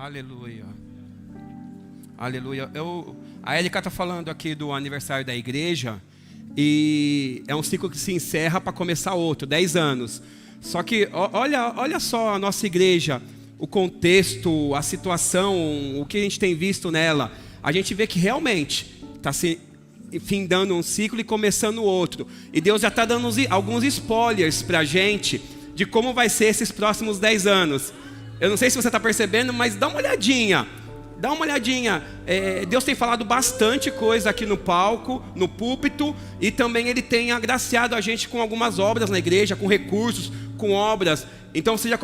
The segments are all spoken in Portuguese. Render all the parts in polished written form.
Aleluia. Aleluia. A Érica está falando aqui do aniversário da igreja. E é um ciclo que se encerra para começar outro, 10 anos. Só que olha só a nossa igreja, o contexto, a situação, o que a gente tem visto nela. A gente vê que realmente está se findando um ciclo e começando outro. E Deus já está dando alguns spoilers para a gente de como vai ser esses próximos 10 anos. Eu não sei se você está percebendo, mas dá uma olhadinha. Dá uma olhadinha. Deus tem falado bastante coisa aqui no palco, no púlpito. E também Ele tem agraciado a gente com algumas obras na igreja, com recursos, com obras. Então você já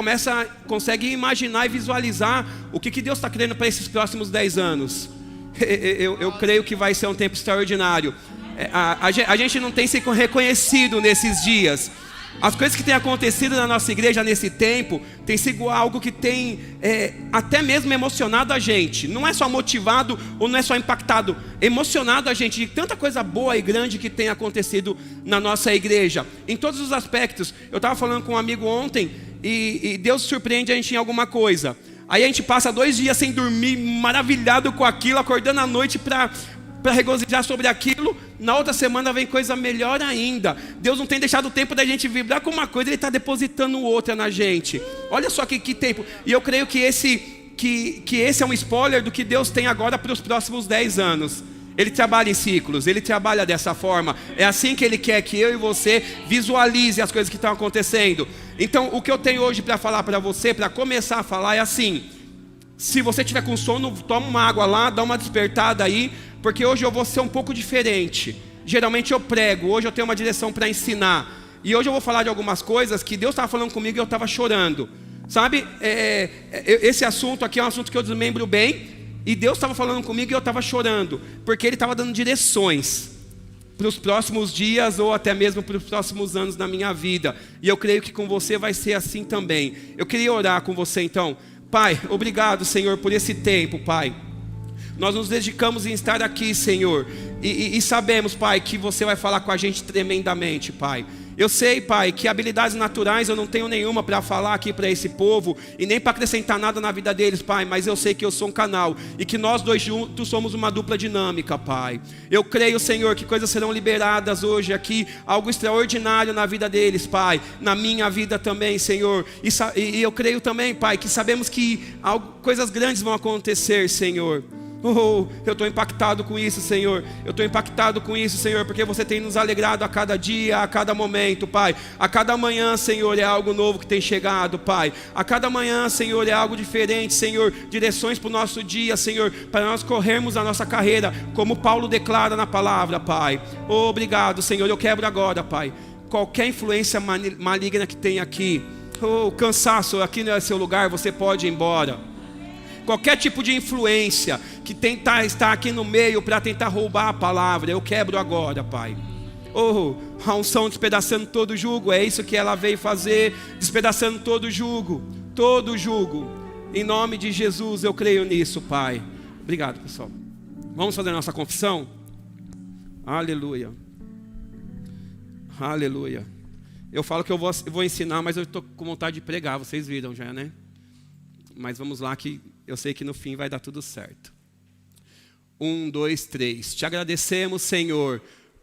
consegue imaginar e visualizar o que Deus está querendo para esses próximos 10 anos. Eu creio que vai ser um tempo extraordinário. A gente não tem se reconhecido nesses dias. As coisas que têm acontecido na nossa igreja nesse tempo tem sido algo que tem até mesmo emocionado a gente. Não é só motivado ou não é só impactado, emocionado a gente de tanta coisa boa e grande que tem acontecido na nossa igreja, em todos os aspectos. Eu estava falando com um amigo ontem e Deus surpreende a gente em alguma coisa. Aí a gente passa 2 dias sem dormir, maravilhado com aquilo, acordando à noite para regozijar sobre aquilo. Na outra semana vem coisa melhor ainda. Deus não tem deixado o tempo da gente vibrar com uma coisa, Ele está depositando outra na gente. Olha só que tempo. E eu creio que esse é um spoiler do que Deus tem agora para os próximos 10 anos. Ele trabalha em ciclos, Ele trabalha dessa forma. É assim que Ele quer que eu e você visualize as coisas que estão acontecendo. Então o que eu tenho hoje para falar para você, para começar a falar, é assim: se você tiver com sono, toma uma água lá, dá uma despertada aí, porque hoje eu vou ser um pouco diferente. Geralmente eu prego, hoje eu tenho uma direção para ensinar. E hoje eu vou falar de algumas coisas que Deus estava falando comigo e eu estava chorando. Sabe, esse assunto aqui é um assunto que eu desmembro bem. E Deus estava falando comigo e eu estava chorando, porque Ele estava dando direções para os próximos dias ou até mesmo para os próximos anos na minha vida. E eu creio que com você vai ser assim também. Eu queria orar com você então. Pai, obrigado, Senhor, por esse tempo, Pai. Nós nos dedicamos em estar aqui, Senhor, e sabemos, Pai, que você vai falar com a gente tremendamente, Pai. Eu sei, Pai, que habilidades naturais eu não tenho nenhuma para falar aqui para esse povo e nem para acrescentar nada na vida deles, Pai, mas eu sei que eu sou um canal e que nós dois juntos somos uma dupla dinâmica, Pai. Eu creio, Senhor, que coisas serão liberadas hoje aqui, algo extraordinário na vida deles, Pai, na minha vida também, Senhor. E eu creio também, Pai, que sabemos que coisas grandes vão acontecer, Senhor. Eu estou impactado com isso, Senhor. Eu estou impactado com isso, Senhor, porque você tem nos alegrado a cada dia, a cada momento, Pai. A cada manhã, Senhor, é algo novo que tem chegado, Pai. A cada manhã, Senhor, é algo diferente, Senhor. Direções para o nosso dia, Senhor, para nós corrermos a nossa carreira, como Paulo declara na palavra, Pai. Obrigado, Senhor. Eu quebro agora, Pai, qualquer influência maligna que tem aqui. Cansaço, aqui não é seu lugar, você pode ir embora. Qualquer tipo de influência que tenta estar aqui no meio para tentar roubar a palavra, eu quebro agora, Pai. A unção despedaçando todo o jugo, é isso que ela veio fazer, despedaçando todo o jugo, todo o jugo. Em nome de Jesus eu creio nisso, Pai. Obrigado, pessoal. Vamos fazer a nossa confissão? Aleluia. Aleluia. Eu falo que eu vou ensinar, mas eu estou com vontade de pregar, vocês viram já, né? Mas vamos lá que eu sei que no fim vai dar tudo certo. 1, 2, 3. Te agradecemos, Senhor,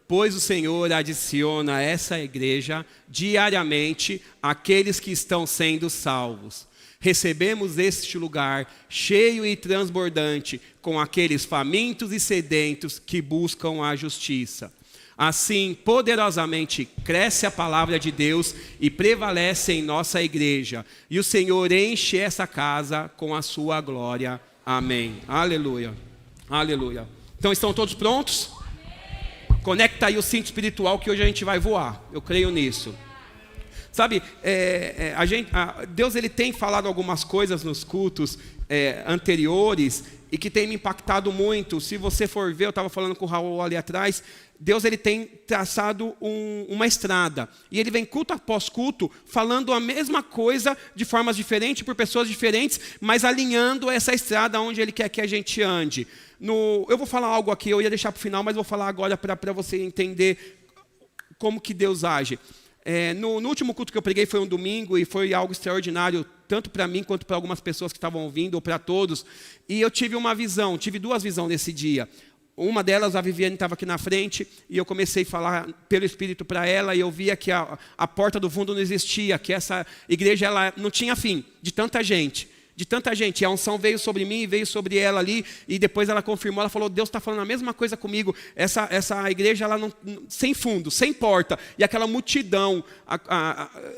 pois o Senhor adiciona a essa igreja diariamente aqueles que estão sendo salvos. Recebemos este lugar cheio e transbordante com aqueles famintos e sedentos que buscam a justiça. Assim, poderosamente cresce a palavra de Deus e prevalece em nossa igreja. E o Senhor enche essa casa com a sua glória. Amém. Aleluia. Aleluia. Então estão todos prontos? Conecta aí o cinto espiritual que hoje a gente vai voar. Eu creio nisso. Sabe, Deus ele tem falado algumas coisas nos cultos anteriores e que tem me impactado muito. Se você for ver, eu estava falando com o Raul ali atrás, Deus ele tem traçado uma estrada. E Ele vem culto após culto, falando a mesma coisa de formas diferentes, por pessoas diferentes, mas alinhando essa estrada onde Ele quer que a gente ande. Eu vou falar algo aqui, eu ia deixar para o final, mas vou falar agora para você entender como que Deus age. No último culto que eu preguei foi um domingo e foi algo extraordinário, tanto para mim quanto para algumas pessoas que estavam ouvindo, ou para todos. E eu tive uma visão, tive duas visões nesse dia. Uma delas, a Viviane estava aqui na frente, e eu comecei a falar pelo Espírito para ela, e eu via que a porta do fundo não existia, que essa igreja ela não tinha fim, de tanta gente. E a unção veio sobre mim, veio sobre ela ali, e depois ela confirmou, ela falou, Deus está falando a mesma coisa comigo, essa igreja ela não, sem fundo, sem porta, e aquela multidão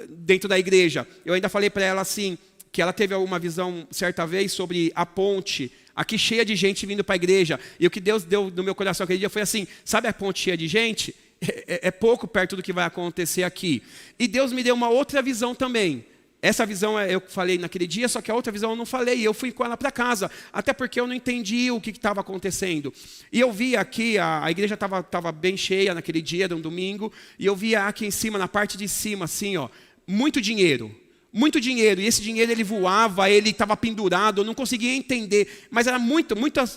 dentro da igreja. Eu ainda falei para ela assim, que ela teve uma visão certa vez sobre a ponte, aqui cheia de gente vindo para a igreja, e o que Deus deu no meu coração aquele dia foi assim, sabe a ponte cheia de gente? É pouco perto do que vai acontecer aqui. E Deus me deu uma outra visão também. Essa visão eu falei naquele dia, só que a outra visão eu não falei, e eu fui com ela para casa, até porque eu não entendi o que estava acontecendo. E eu vi aqui, a igreja estava bem cheia naquele dia, era um domingo, e eu via aqui em cima, na parte de cima, assim, ó, muito dinheiro, e esse dinheiro ele voava, ele estava pendurado, eu não conseguia entender, mas era muito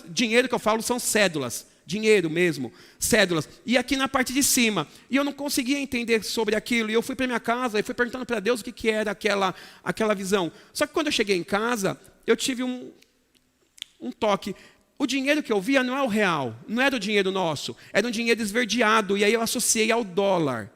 dinheiro que eu falo são cédulas, dinheiro mesmo, cédulas, e aqui na parte de cima, e eu não conseguia entender sobre aquilo, e eu fui para minha casa, e fui perguntando para Deus o que era aquela visão. Só que quando eu cheguei em casa, eu tive um toque. O dinheiro que eu via não é o real, não era o dinheiro nosso, era um dinheiro esverdeado, e aí eu associei ao dólar.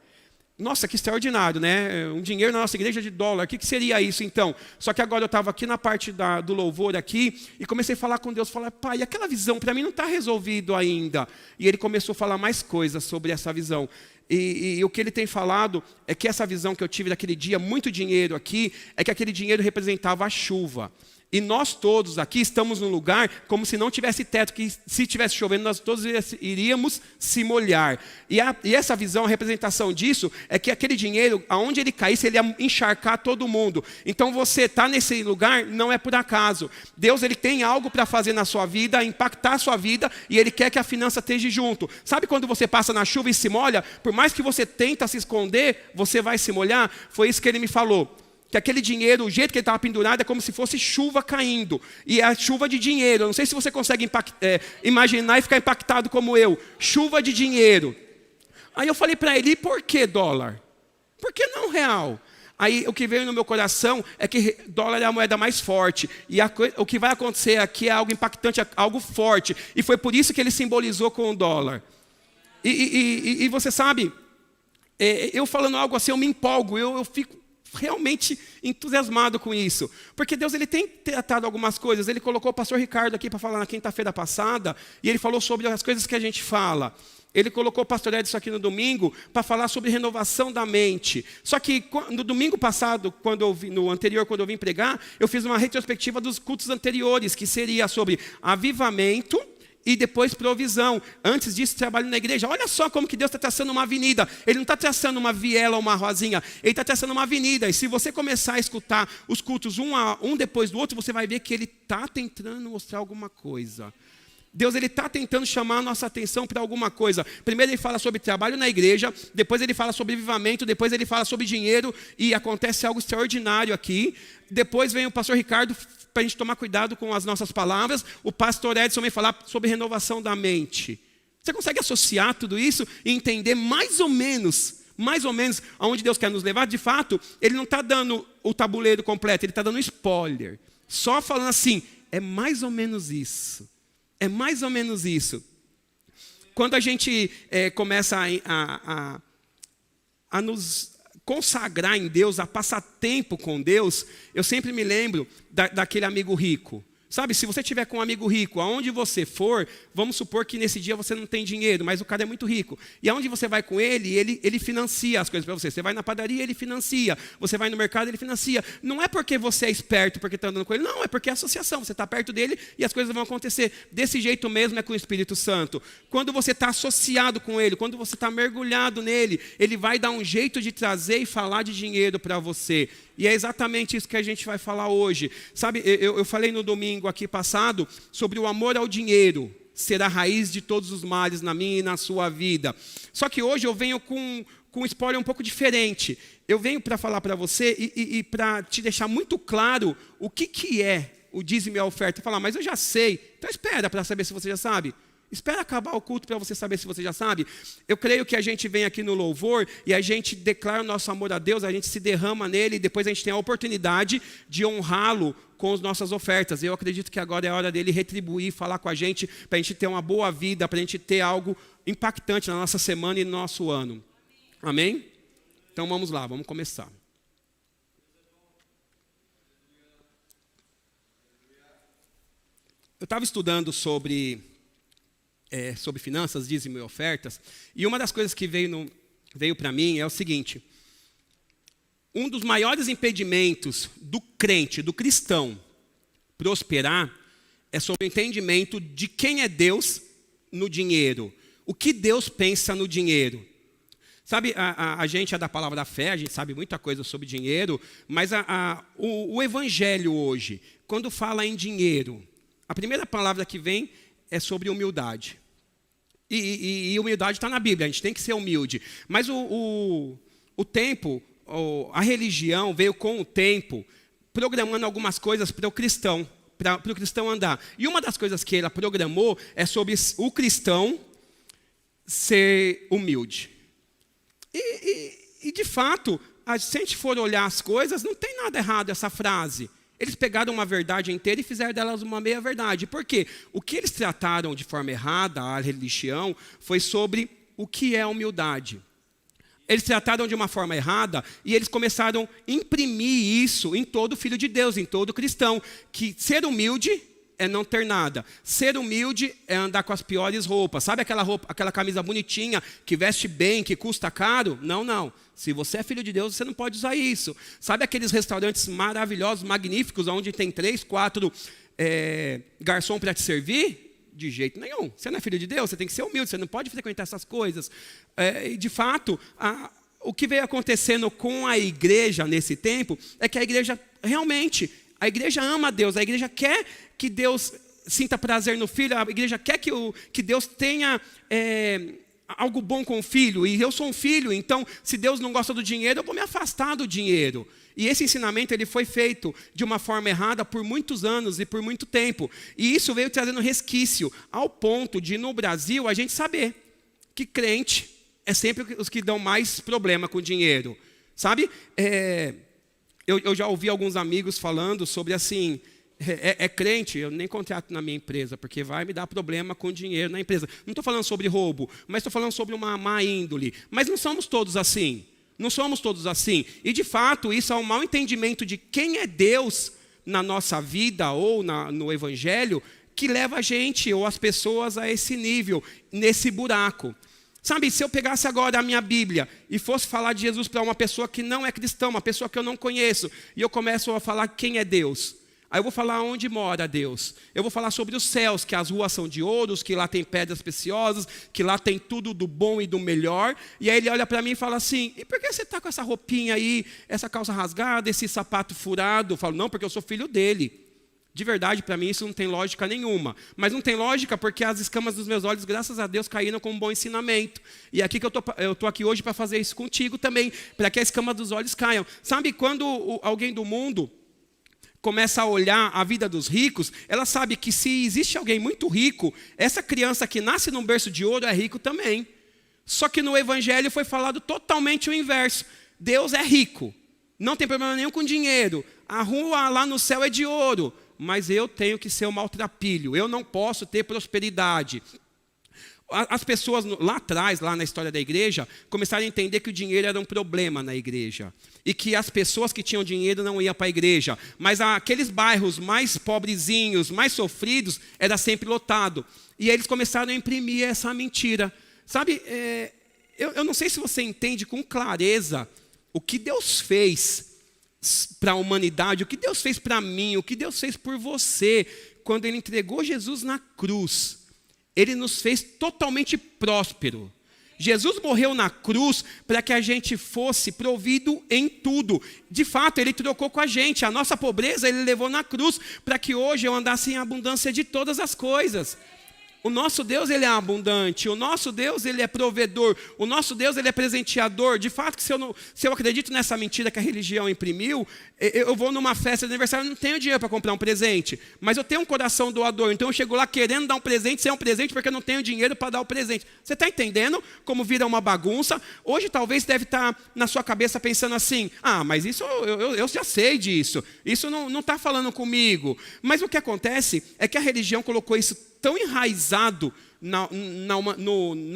Nossa, que extraordinário, né? Um dinheiro na nossa igreja de dólar. O que seria isso, então? Só que agora eu estava aqui na parte do louvor aqui e comecei a falar com Deus. Falar, pai, aquela visão para mim não está resolvido ainda. E ele começou a falar mais coisas sobre essa visão. E o que ele tem falado é que essa visão que eu tive daquele dia, muito dinheiro aqui, é que aquele dinheiro representava a chuva. E nós todos aqui estamos num lugar como se não tivesse teto, que se estivesse chovendo nós todos iríamos se molhar. E essa visão, a representação disso, é que aquele dinheiro, aonde ele caísse, ele ia encharcar todo mundo. Então você está nesse lugar, não é por acaso. Deus ele tem algo para fazer na sua vida, impactar a sua vida, e Ele quer que a finança esteja junto. Sabe quando você passa na chuva e se molha? Por mais que você tenta se esconder, você vai se molhar? Foi isso que Ele me falou. Que aquele dinheiro, o jeito que ele estava pendurado é como se fosse chuva caindo. E a chuva de dinheiro. Eu não sei se você consegue imaginar e ficar impactado como eu. Chuva de dinheiro. Aí eu falei para ele, e por que dólar? Por que não real? Aí o que veio no meu coração é que dólar é a moeda mais forte. E o que vai acontecer aqui é algo impactante, é algo forte. E foi por isso que ele simbolizou com o dólar. E você sabe, eu falando algo assim, eu me empolgo, eu fico realmente entusiasmado com isso, porque Deus ele tem tratado algumas coisas. Ele colocou o pastor Ricardo aqui para falar na quinta-feira passada, e ele falou sobre as coisas que a gente fala. Ele colocou o pastor Edson aqui no domingo para falar sobre renovação da mente. Só que no domingo passado, no anterior, quando eu vim pregar, eu fiz uma retrospectiva dos cultos anteriores, que seria sobre avivamento e depois provisão. Antes disso, trabalho na igreja. Olha só como que Deus está traçando uma avenida. Ele não está traçando uma viela ou uma rosinha. Ele está traçando uma avenida. E se você começar a escutar os cultos um depois do outro, você vai ver que Ele está tentando mostrar alguma coisa. Deus ele está tentando chamar a nossa atenção para alguma coisa. Primeiro ele fala sobre trabalho na igreja, depois ele fala sobre avivamento, depois ele fala sobre dinheiro, e acontece algo extraordinário aqui. Depois vem o pastor Ricardo para a gente tomar cuidado com as nossas palavras. O pastor Edson vem falar sobre renovação da mente. Você consegue associar tudo isso e entender mais ou menos aonde Deus quer nos levar? De fato, ele não está dando o tabuleiro completo, ele está dando spoiler. Só falando assim, é mais ou menos isso. É mais ou menos isso. Quando a gente começa a nos consagrar em Deus, a passar tempo com Deus, eu sempre me lembro daquele amigo rico. Sabe, se você tiver com um amigo rico, aonde você for, vamos supor que nesse dia você não tem dinheiro, mas o cara é muito rico. E aonde você vai com ele, ele financia as coisas para você. Você vai na padaria, ele financia. Você vai no mercado, ele financia. Não é porque você é esperto, porque está andando com ele. Não, é porque é associação. Você está perto dele e as coisas vão acontecer. Desse jeito mesmo é com o Espírito Santo. Quando você está associado com ele, quando você está mergulhado nele, ele vai dar um jeito de trazer e falar de dinheiro para você. E é exatamente isso que a gente vai falar hoje. Sabe, eu falei no domingo aqui passado sobre o amor ao dinheiro ser a raiz de todos os males na minha e na sua vida. Só que hoje eu venho com um spoiler um pouco diferente. Eu venho para falar para você e para te deixar muito claro o que é o dízimo e a oferta. Falar, mas eu já sei. Então espera para saber se você já sabe. Espera acabar o culto para você saber se você já sabe. Eu creio que a gente vem aqui no louvor e a gente declara o nosso amor a Deus, a gente se derrama nele e depois a gente tem a oportunidade de honrá-lo com as nossas ofertas. Eu acredito que agora é a hora dele retribuir, falar com a gente, para a gente ter uma boa vida, para a gente ter algo impactante na nossa semana e no nosso ano. Amém? Então vamos lá, vamos começar. Eu estava estudando sobre finanças, dízimo e ofertas, e uma das coisas que veio para mim é o seguinte: um dos maiores impedimentos do crente, do cristão, prosperar, é sobre o entendimento de quem é Deus no dinheiro. O que Deus pensa no dinheiro. Sabe, a gente é da palavra da fé, a gente sabe muita coisa sobre dinheiro, mas o evangelho hoje, quando fala em dinheiro, a primeira palavra que vem é sobre humildade. E humildade está na Bíblia, a gente tem que ser humilde. Mas o tempo, a religião veio com o tempo programando algumas coisas para o cristão andar. E uma das coisas que ela programou é sobre o cristão ser humilde. E de fato, se a gente for olhar as coisas, não tem nada errado essa frase. Eles pegaram uma verdade inteira e fizeram delas uma meia-verdade. Por quê? O que eles trataram de forma errada, a religião, foi sobre o que é humildade. Eles trataram de uma forma errada e eles começaram a imprimir isso em todo filho de Deus, em todo cristão. Que ser humilde é não ter nada. Ser humilde é andar com as piores roupas. Sabe aquela camisa bonitinha, que veste bem, que custa caro? Não. Se você é filho de Deus, você não pode usar isso. Sabe aqueles restaurantes maravilhosos, magníficos, onde tem 3, 4 garçom para te servir? De jeito nenhum. Você não é filho de Deus, você tem que ser humilde, você não pode frequentar essas coisas. E de fato, o que veio acontecendo com a igreja nesse tempo é que a igreja realmente, a igreja ama a Deus, a igreja quer que Deus sinta prazer no filho, a igreja quer que Deus tenha algo bom com o filho, e eu sou um filho, então se Deus não gosta do dinheiro, eu vou me afastar do dinheiro. E esse ensinamento ele foi feito de uma forma errada por muitos anos e por muito tempo. E isso veio trazendo resquício, ao ponto de no Brasil a gente saber que crente é sempre os que dão mais problema com dinheiro. Sabe? Eu já ouvi alguns amigos falando sobre assim, crente, eu nem contrato na minha empresa, porque vai me dar problema com dinheiro na empresa. Não estou falando sobre roubo, mas estou falando sobre uma má índole. Mas não somos todos assim. Não somos todos assim. E de fato, isso é um mau entendimento de quem é Deus na nossa vida ou no Evangelho, que leva a gente ou as pessoas a esse nível, nesse buraco. Sabe, se eu pegasse agora a minha Bíblia e fosse falar de Jesus para uma pessoa que não é cristã, uma pessoa que eu não conheço, e eu começo a falar quem é Deus, aí eu vou falar onde mora Deus. Eu vou falar sobre os céus, que as ruas são de ouros, que lá tem pedras preciosas, que lá tem tudo do bom e do melhor. E aí ele olha para mim e fala assim, e por que você está com essa roupinha aí, essa calça rasgada, esse sapato furado? Eu falo, não, porque eu sou filho dele. De verdade, para mim isso não tem lógica nenhuma. Mas não tem lógica porque as escamas dos meus olhos, graças a Deus, caíram com um bom ensinamento. E aqui que eu tô aqui hoje para fazer isso contigo também, para que a escama dos olhos caiam. Sabe, quando alguém do mundo começa a olhar a vida dos ricos, ela sabe que se existe alguém muito rico, essa criança que nasce num berço de ouro é rico também. Só que no Evangelho foi falado totalmente o inverso. Deus é rico, não tem problema nenhum com dinheiro. A rua lá no céu é de ouro, mas eu tenho que ser um maltrapilho. Eu não posso ter prosperidade. As pessoas lá atrás, lá na história da igreja, começaram a entender que o dinheiro era um problema na igreja. E que as pessoas que tinham dinheiro não iam para a igreja. Mas aqueles bairros mais pobrezinhos, mais sofridos, era sempre lotado. E aí eles começaram a imprimir essa mentira. Sabe, eu não sei se você entende com clareza o que Deus fez para a humanidade, o que Deus fez para mim, o que Deus fez por você, quando Ele entregou Jesus na cruz. Ele nos fez totalmente próspero. Jesus morreu na cruz para que a gente fosse provido em tudo. De fato, Ele trocou com a gente. A nossa pobreza Ele levou na cruz para que hoje eu andasse em abundância de todas as coisas. O nosso Deus, ele é abundante. O nosso Deus, ele é provedor. O nosso Deus, ele é presenteador. De fato, que se eu acredito nessa mentira que a religião imprimiu, eu vou numa festa de aniversário e não tenho dinheiro para comprar um presente. Mas eu tenho um coração doador. Então eu chego lá querendo dar um presente, sem um presente, porque eu não tenho dinheiro para dar o presente. Você está entendendo como vira uma bagunça? Hoje talvez deve estar na sua cabeça pensando assim, mas isso eu já sei disso. Isso não está falando comigo. Mas o que acontece é que a religião colocou isso tão enraizado na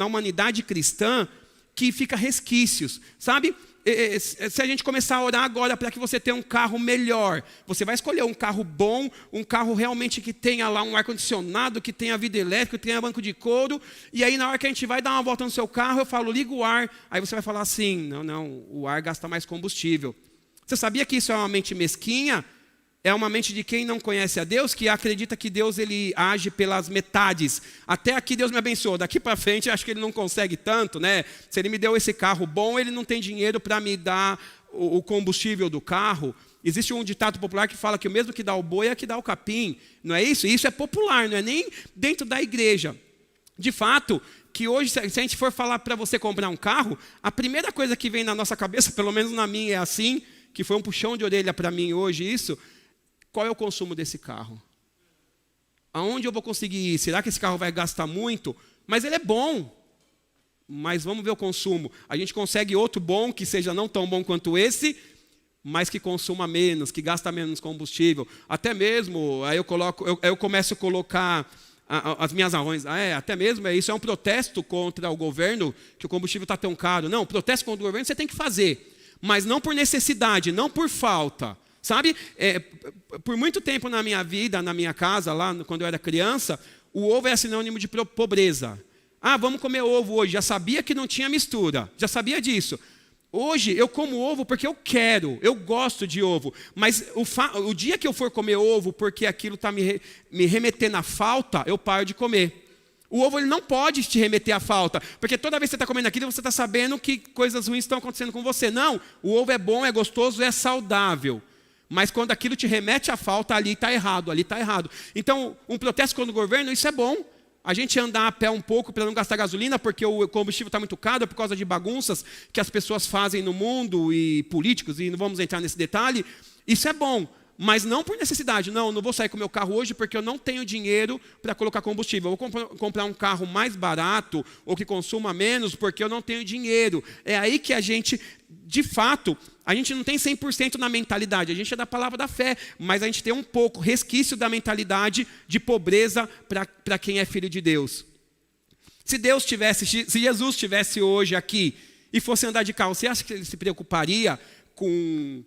humanidade cristã que fica resquícios, sabe? Se a gente começar a orar agora para que você tenha um carro melhor, você vai escolher um carro bom, um carro realmente que tenha lá um ar-condicionado, que tenha vidro elétrico, que tenha banco de couro, e aí na hora que a gente vai dar uma volta no seu carro, eu falo, liga o ar, aí você vai falar assim, não, o ar gasta mais combustível. Você sabia que isso é uma mente mesquinha? É uma mente de quem não conhece a Deus, que acredita que Deus ele age pelas metades. Até aqui Deus me abençoou, daqui para frente acho que ele não consegue tanto, né? Se ele me deu esse carro bom, ele não tem dinheiro para me dar o combustível do carro. Existe um ditado popular que fala que o mesmo que dá o boi é que dá o capim. Não é isso? Isso é popular, não é nem dentro da igreja. De fato, que hoje, se a gente for falar para você comprar um carro, a primeira coisa que vem na nossa cabeça, pelo menos na minha é assim, que foi um puxão de orelha para mim hoje isso, qual é o consumo desse carro? Aonde eu vou conseguir ir? Será que esse carro vai gastar muito? Mas ele é bom. Mas vamos ver o consumo. A gente consegue outro bom, que seja não tão bom quanto esse, mas que consuma menos, que gasta menos combustível. Até mesmo, aí eu começo a colocar as minhas razões. Até mesmo, isso é um protesto contra o governo, que o combustível está tão caro. Não, protesto contra o governo você tem que fazer. Mas não por necessidade, não por falta. Sabe, por muito tempo na minha vida, na minha casa, lá quando eu era criança, o ovo era sinônimo de pobreza. Vamos comer ovo hoje. Já sabia que não tinha mistura, já sabia disso. Hoje eu como ovo porque eu quero, eu gosto de ovo. Mas o dia que eu for comer ovo porque aquilo está me remetendo à falta, eu paro de comer. O ovo ele não pode te remeter à falta, porque toda vez que você está comendo aquilo, você está sabendo que coisas ruins estão acontecendo com você. Não, o ovo é bom, é gostoso, é saudável. Mas quando aquilo te remete à falta, ali está errado, ali está errado. Então, um protesto contra o governo, isso é bom. A gente andar a pé um pouco para não gastar gasolina, porque o combustível está muito caro por causa de bagunças que as pessoas fazem no mundo e políticos, e não vamos entrar nesse detalhe. Isso é bom, mas não por necessidade. Não vou sair com o meu carro hoje porque eu não tenho dinheiro para colocar combustível. Eu vou comprar um carro mais barato ou que consuma menos porque eu não tenho dinheiro. É aí que a gente, de fato, a gente não tem 100% na mentalidade. A gente é da palavra da fé, mas a gente tem um pouco, resquício da mentalidade de pobreza para quem é filho de Deus. Se Jesus estivesse hoje aqui e fosse andar de carro, você acha que ele se preocuparia com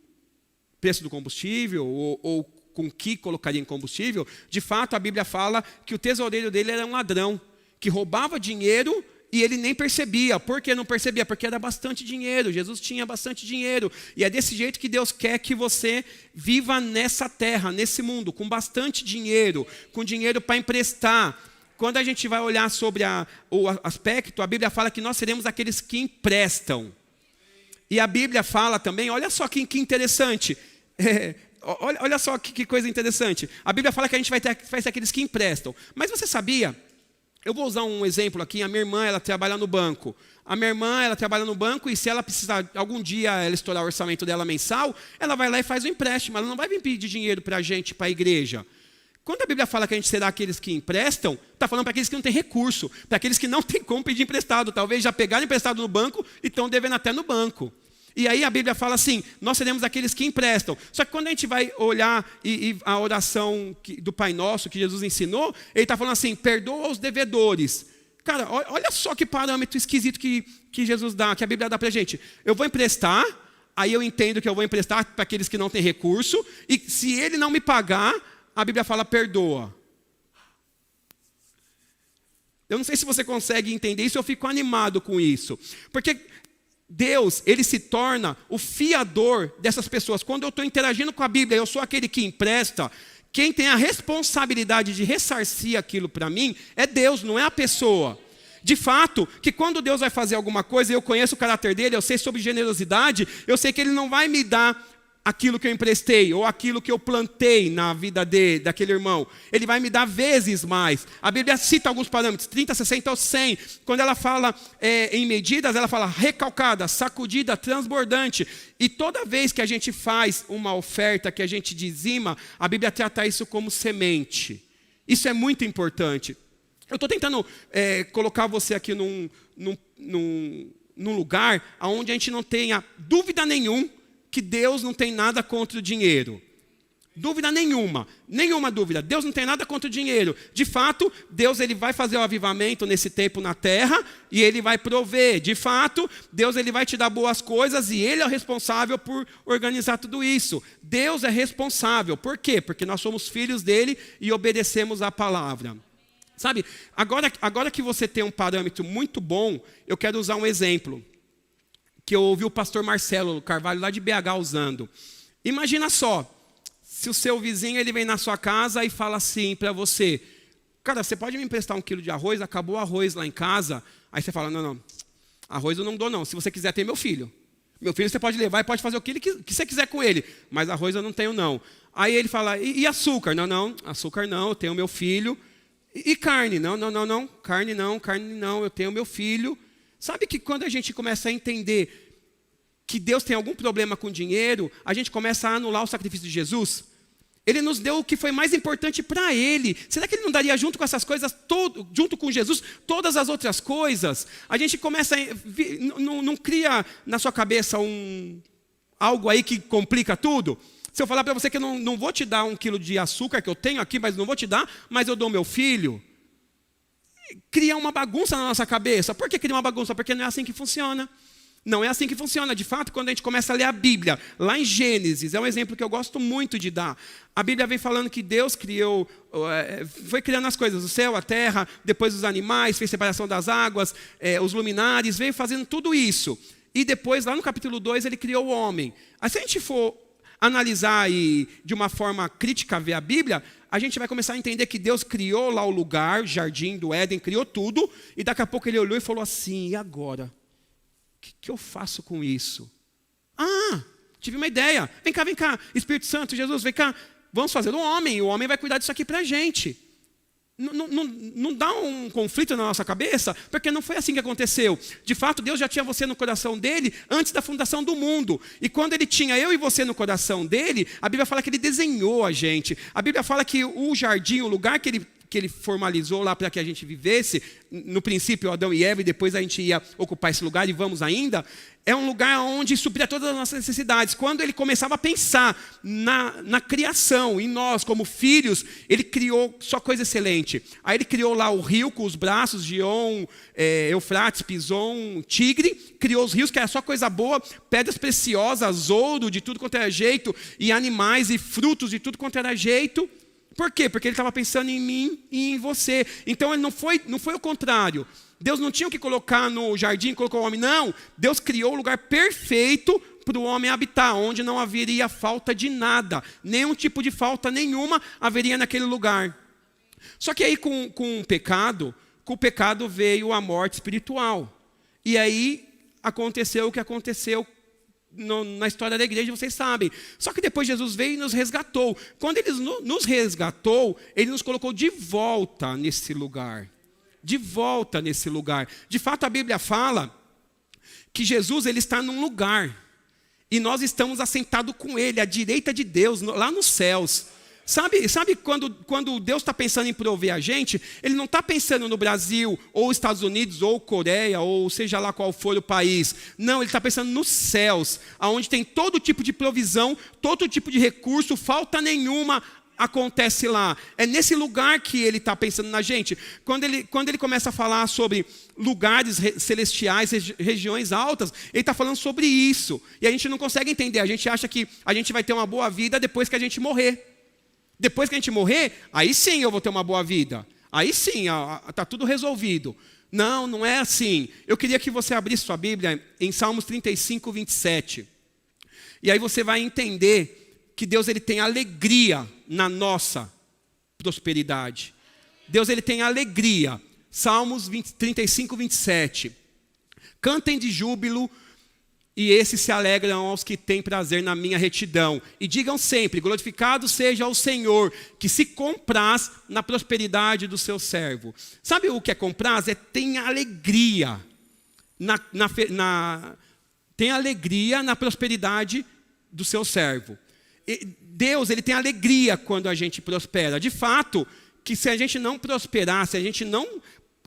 preço do combustível ou com o que colocaria em combustível? De fato, a Bíblia fala que o tesoureiro dele era um ladrão, que roubava dinheiro e ele nem percebia. Por que não percebia? Porque era bastante dinheiro. Jesus tinha bastante dinheiro. E é desse jeito que Deus quer que você viva nessa terra, nesse mundo, com bastante dinheiro, com dinheiro para emprestar. Quando a gente vai olhar sobre o aspecto, a Bíblia fala que nós seremos aqueles que emprestam. E a Bíblia fala também, olha só que interessante, olha só que coisa interessante. A Bíblia fala que a gente vai ser aqueles que emprestam. Mas você sabia? Eu vou usar um exemplo aqui. A minha irmã, ela trabalha no banco. E se ela precisar, algum dia, ela estourar o orçamento dela mensal, ela vai lá e faz o empréstimo. Ela não vai vir pedir dinheiro para a gente, para a igreja. Quando a Bíblia fala que a gente será aqueles que emprestam, está falando para aqueles que não têm recurso, para aqueles que não têm como pedir emprestado. Talvez já pegaram emprestado no banco e estão devendo até no banco. E aí a Bíblia fala assim, nós seremos aqueles que emprestam. Só que quando a gente vai olhar e a oração do Pai Nosso que Jesus ensinou, ele está falando assim, perdoa os devedores. Cara, olha só que parâmetro esquisito que Jesus dá, que a Bíblia dá para a gente. Eu vou emprestar, aí eu entendo que eu vou emprestar para aqueles que não têm recurso, e se ele não me pagar, a Bíblia fala perdoa. Eu não sei se você consegue entender isso, eu fico animado com isso. Porque Deus, ele se torna o fiador dessas pessoas. Quando eu estou interagindo com a Bíblia, eu sou aquele que empresta, quem tem a responsabilidade de ressarcir aquilo para mim é Deus, não é a pessoa. De fato, que quando Deus vai fazer alguma coisa, eu conheço o caráter dele, eu sei sobre generosidade, eu sei que ele não vai me dar aquilo que eu emprestei, ou aquilo que eu plantei na vida daquele irmão. Ele vai me dar vezes mais. A Bíblia cita alguns parâmetros, 30, 60 ou 100. Quando ela fala em medidas, ela fala recalcada, sacudida, transbordante. E toda vez que a gente faz uma oferta, que a gente dizima, a Bíblia trata isso como semente. Isso é muito importante. Eu estou tentando colocar você aqui num lugar onde a gente não tenha dúvida nenhuma que Deus não tem nada contra o dinheiro. Dúvida nenhuma dúvida. Deus não tem nada contra o dinheiro. De fato, Deus ele vai fazer o avivamento nesse tempo na terra e Ele vai prover. De fato, Deus ele vai te dar boas coisas e Ele é o responsável por organizar tudo isso. Deus é responsável. Por quê? Porque nós somos filhos dEle e obedecemos a palavra. Sabe, agora que você tem um parâmetro muito bom, eu quero usar um exemplo que eu ouvi o pastor Marcelo Carvalho lá de BH usando. Imagina só, se o seu vizinho ele vem na sua casa e fala assim para você, cara, você pode me emprestar 1 quilo de arroz? Acabou o arroz lá em casa. Aí você fala, não, arroz eu não dou não, se você quiser ter meu filho. Meu filho você pode levar e pode fazer o que você quiser com ele, mas arroz eu não tenho não. Aí ele fala, e açúcar? Não, açúcar não, eu tenho meu filho. E carne? Não, carne não, eu tenho meu filho. Sabe que quando a gente começa a entender que Deus tem algum problema com dinheiro, a gente começa a anular o sacrifício de Jesus? Ele nos deu o que foi mais importante para Ele. Será que Ele não daria junto com essas coisas, junto com Jesus, todas as outras coisas? A gente começa a... Não cria na sua cabeça algo aí que complica tudo? Se eu falar para você que eu não vou te dar 1 quilo de açúcar que eu tenho aqui, mas não vou te dar, mas eu dou meu filho... Cria uma bagunça na nossa cabeça. Por que cria uma bagunça? Porque não é assim que funciona. Não é assim que funciona. De fato, quando a gente começa a ler a Bíblia, lá em Gênesis, é um exemplo que eu gosto muito de dar. A Bíblia vem falando que Deus criou, foi criando as coisas, o céu, a terra, depois os animais, fez separação das águas, os luminares, veio fazendo tudo isso. E depois, lá no capítulo 2, ele criou o homem. Aí, se a gente for analisar e de uma forma crítica ver a Bíblia, a gente vai começar a entender que Deus criou lá o lugar, o jardim do Éden, criou tudo, e daqui a pouco ele olhou e falou assim, e agora? O que eu faço com isso? Tive uma ideia, vem cá, Espírito Santo, Jesus, vem cá, vamos fazer o homem vai cuidar disso aqui para a gente. Não dá um conflito na nossa cabeça? Porque não foi assim que aconteceu. De fato, Deus já tinha você no coração dele antes da fundação do mundo. E quando ele tinha eu e você no coração dele, a Bíblia fala que ele desenhou a gente. A Bíblia fala que o jardim, o lugar que ele formalizou lá para que a gente vivesse, no princípio Adão e Eva, e depois a gente ia ocupar esse lugar, e vamos ainda, é um lugar onde supria todas as nossas necessidades. Quando ele começava a pensar na criação, em nós como filhos, ele criou só coisa excelente. Aí ele criou lá o rio com os braços, Gion, Eufrates, Pison, Tigre, criou os rios, que era só coisa boa, pedras preciosas, ouro de tudo quanto era jeito, e animais e frutos de tudo quanto era jeito. Por quê? Porque ele estava pensando em mim e em você. Então ele não foi o contrário. Deus não tinha que colocar no jardim, colocou o homem. Não, Deus criou o lugar perfeito para o homem habitar, onde não haveria falta de nada. Nenhum tipo de falta nenhuma haveria naquele lugar. Só que aí com o pecado veio a morte espiritual. E aí aconteceu o que aconteceu na história da igreja, vocês sabem. Só que depois Jesus veio e nos resgatou. Quando Ele nos resgatou, Ele nos colocou de volta nesse lugar. De volta nesse lugar. De fato, a Bíblia fala que Jesus ele está num lugar. E nós estamos assentados com Ele, à direita de Deus, lá nos céus. Sabe quando Deus está pensando em prover a gente, Ele não está pensando no Brasil, ou Estados Unidos, ou Coreia, ou seja lá qual for o país. Não, Ele está pensando nos céus, onde tem todo tipo de provisão, todo tipo de recurso, falta nenhuma acontece lá. É nesse lugar que Ele está pensando na gente. Quando ele começa a falar sobre lugares celestiais, regiões altas, Ele está falando sobre isso. E a gente não consegue entender, a gente acha que a gente vai ter uma boa vida depois que a gente morrer. Depois que a gente morrer, aí sim eu vou ter uma boa vida. Aí sim, está tudo resolvido. Não é assim. Eu queria que você abrisse sua Bíblia em Salmos 35, 27. E aí você vai entender que Deus ele tem alegria na nossa prosperidade. Deus ele tem alegria. Salmos 35, 27. Cantem de júbilo E esses se alegram aos que têm prazer na minha retidão. E digam sempre, glorificado seja o Senhor, que se compraz na prosperidade do seu servo. Sabe o que é compraz? É tem alegria. Tem alegria na prosperidade do seu servo. E Deus, ele tem alegria quando a gente prospera. De fato, que se a gente não prosperar, se a gente não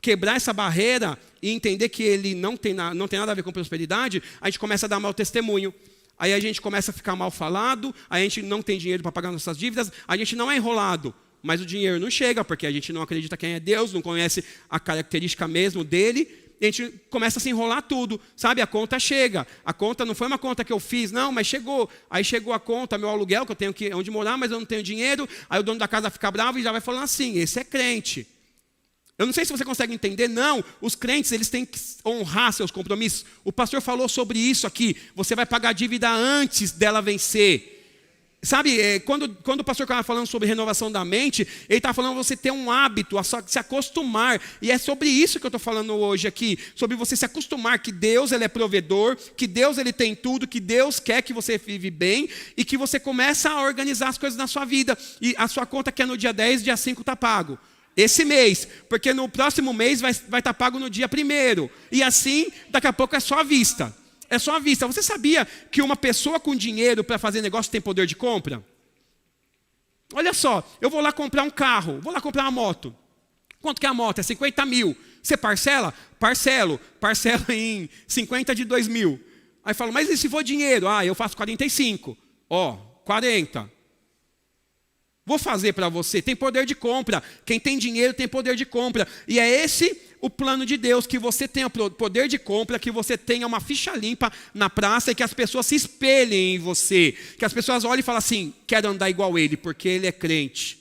quebrar essa barreira e entender que ele não tem nada a ver com prosperidade, a gente começa a dar mau testemunho. Aí a gente começa a ficar mal falado, a gente não tem dinheiro para pagar nossas dívidas, a gente não é enrolado, mas o dinheiro não chega, porque a gente não acredita quem é Deus, não conhece a característica mesmo dele, e a gente começa a se enrolar tudo, sabe? A conta chega, a conta não foi uma conta que eu fiz, não, mas chegou. Aí chegou a conta, meu aluguel, que eu tenho onde morar, mas eu não tenho dinheiro, aí o dono da casa fica bravo e já vai falando assim, esse é crente. Eu não sei se você consegue entender, não, os crentes eles têm que honrar seus compromissos. O pastor falou sobre isso aqui, você vai pagar a dívida antes dela vencer. Sabe, quando o pastor estava falando sobre renovação da mente, ele está falando você ter um hábito, a se acostumar. E é sobre isso que eu estou falando hoje aqui, sobre você se acostumar que Deus ele é provedor, que Deus ele tem tudo, que Deus quer que você vive bem e que você começa a organizar as coisas na sua vida. E a sua conta que é no dia 10, dia 5 está pago. Esse mês, porque no próximo mês vai estar pago no dia 1º. E assim, daqui a pouco é só à vista. É só à vista. Você sabia que uma pessoa com dinheiro para fazer negócio tem poder de compra? Olha só, eu vou lá comprar um carro, vou lá comprar uma moto. Quanto que é a moto? É 50 mil. Você parcela? Parcelo em 50 de 2 mil. Aí falo, mas e se for dinheiro? Ah, eu faço 45. 40. Vou fazer para você, tem poder de compra. Quem tem dinheiro tem poder de compra. E é esse o plano de Deus, que você tenha poder de compra, que você tenha uma ficha limpa na praça e que as pessoas se espelhem em você. Que as pessoas olhem e falem assim, quero andar igual ele, porque ele é crente.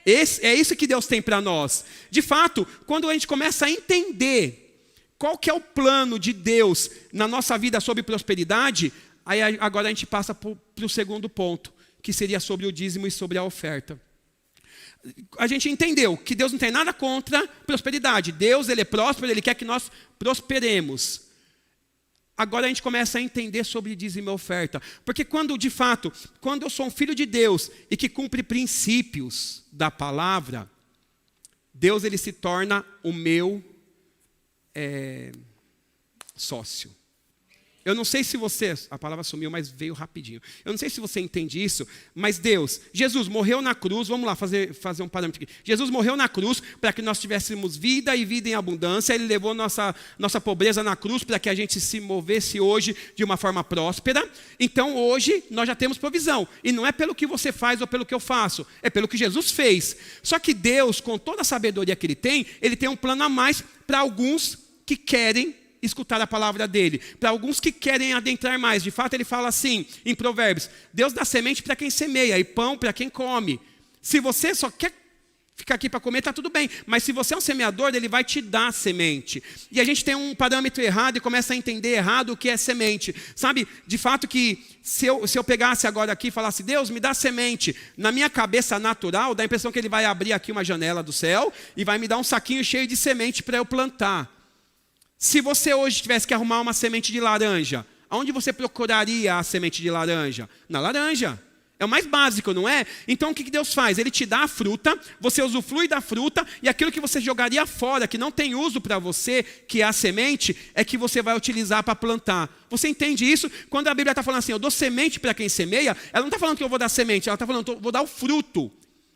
É isso que Deus tem para nós. De fato, quando a gente começa a entender qual que é o plano de Deus na nossa vida sobre prosperidade, aí agora a gente passa para o segundo ponto, que seria sobre o dízimo e sobre a oferta. A gente entendeu que Deus não tem nada contra prosperidade. Deus, ele é próspero, ele quer que nós prosperemos. Agora a gente começa a entender sobre dízimo e oferta. Porque quando eu sou um filho de Deus e que cumpre princípios da palavra, Deus ele se torna o meu sócio. Eu não sei se você, a palavra sumiu, mas veio rapidinho. Eu não sei se você entende isso, mas Jesus morreu na cruz, vamos lá fazer um parâmetro aqui. Jesus morreu na cruz para que nós tivéssemos vida e vida em abundância. Ele levou nossa pobreza na cruz para que a gente se movesse hoje de uma forma próspera. Então hoje nós já temos provisão. E não é pelo que você faz ou pelo que eu faço, é pelo que Jesus fez. Só que Deus, com toda a sabedoria que ele tem um plano a mais para alguns que querem escutar a palavra dele. Para alguns que querem adentrar mais. De fato, ele fala assim, em Provérbios, Deus dá semente para quem semeia e pão para quem come. Se você só quer ficar aqui para comer, está tudo bem. Mas se você é um semeador, ele vai te dar semente. E a gente tem um parâmetro errado e começa a entender errado o que é semente. Sabe, de fato que se eu pegasse agora aqui e falasse, Deus, me dá semente. Na minha cabeça natural, dá a impressão que ele vai abrir aqui uma janela do céu e vai me dar um saquinho cheio de semente para eu plantar. Se você hoje tivesse que arrumar uma semente de laranja, aonde você procuraria a semente de laranja? Na laranja. É o mais básico, não é? Então o que Deus faz? Ele te dá a fruta, você usufrui da fruta, e aquilo que você jogaria fora, que não tem uso para você, que é a semente, é que você vai utilizar para plantar. Você entende isso? Quando a Bíblia está falando assim, eu dou semente para quem semeia, ela não está falando que eu vou dar semente, ela está falando que eu vou dar o fruto.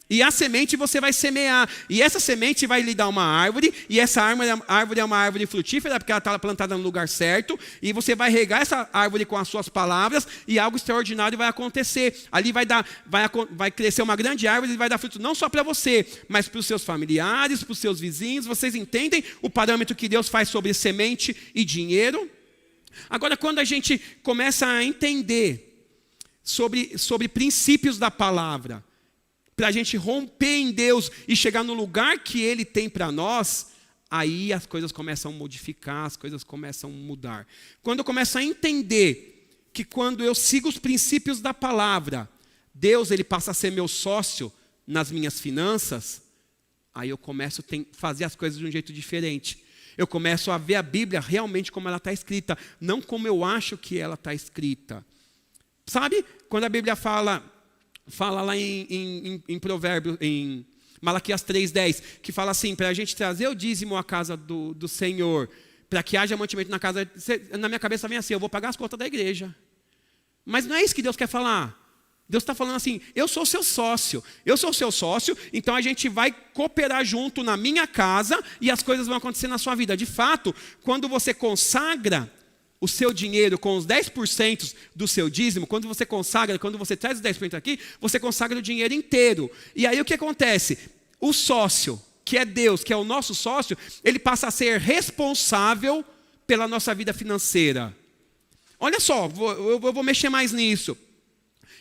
E a semente você vai semear. E essa semente vai lhe dar uma árvore. E essa árvore é uma árvore frutífera, porque ela está plantada no lugar certo. E você vai regar essa árvore com as suas palavras. E algo extraordinário vai acontecer. Ali vai crescer uma grande árvore e vai dar fruto não só para você, mas para os seus familiares, para os seus vizinhos. Vocês entendem o parâmetro que Deus faz sobre semente e dinheiro? Agora, quando a gente começa a entender sobre princípios da palavra, para a gente romper em Deus e chegar no lugar que Ele tem para nós, aí as coisas começam a modificar, as coisas começam a mudar. Quando eu começo a entender que quando eu sigo os princípios da palavra, Deus ele passa a ser meu sócio nas minhas finanças, aí eu começo a fazer as coisas de um jeito diferente. Eu começo a ver a Bíblia realmente como ela está escrita, não como eu acho que ela está escrita. Sabe, quando a Bíblia fala lá em Provérbios, em Malaquias 3:10, que fala assim, para a gente trazer o dízimo à casa do Senhor, para que haja mantimento na casa, na minha cabeça vem assim, eu vou pagar as contas da igreja. Mas não é isso que Deus quer falar. Deus está falando assim, eu sou seu sócio, então a gente vai cooperar junto na minha casa e as coisas vão acontecer na sua vida. De fato, quando você consagra o seu dinheiro com os 10% do seu dízimo, quando você traz os 10% aqui, você consagra o dinheiro inteiro. E aí o que acontece? O sócio, que é Deus, que é o nosso sócio, ele passa a ser responsável pela nossa vida financeira. Olha só, eu vou mexer mais nisso.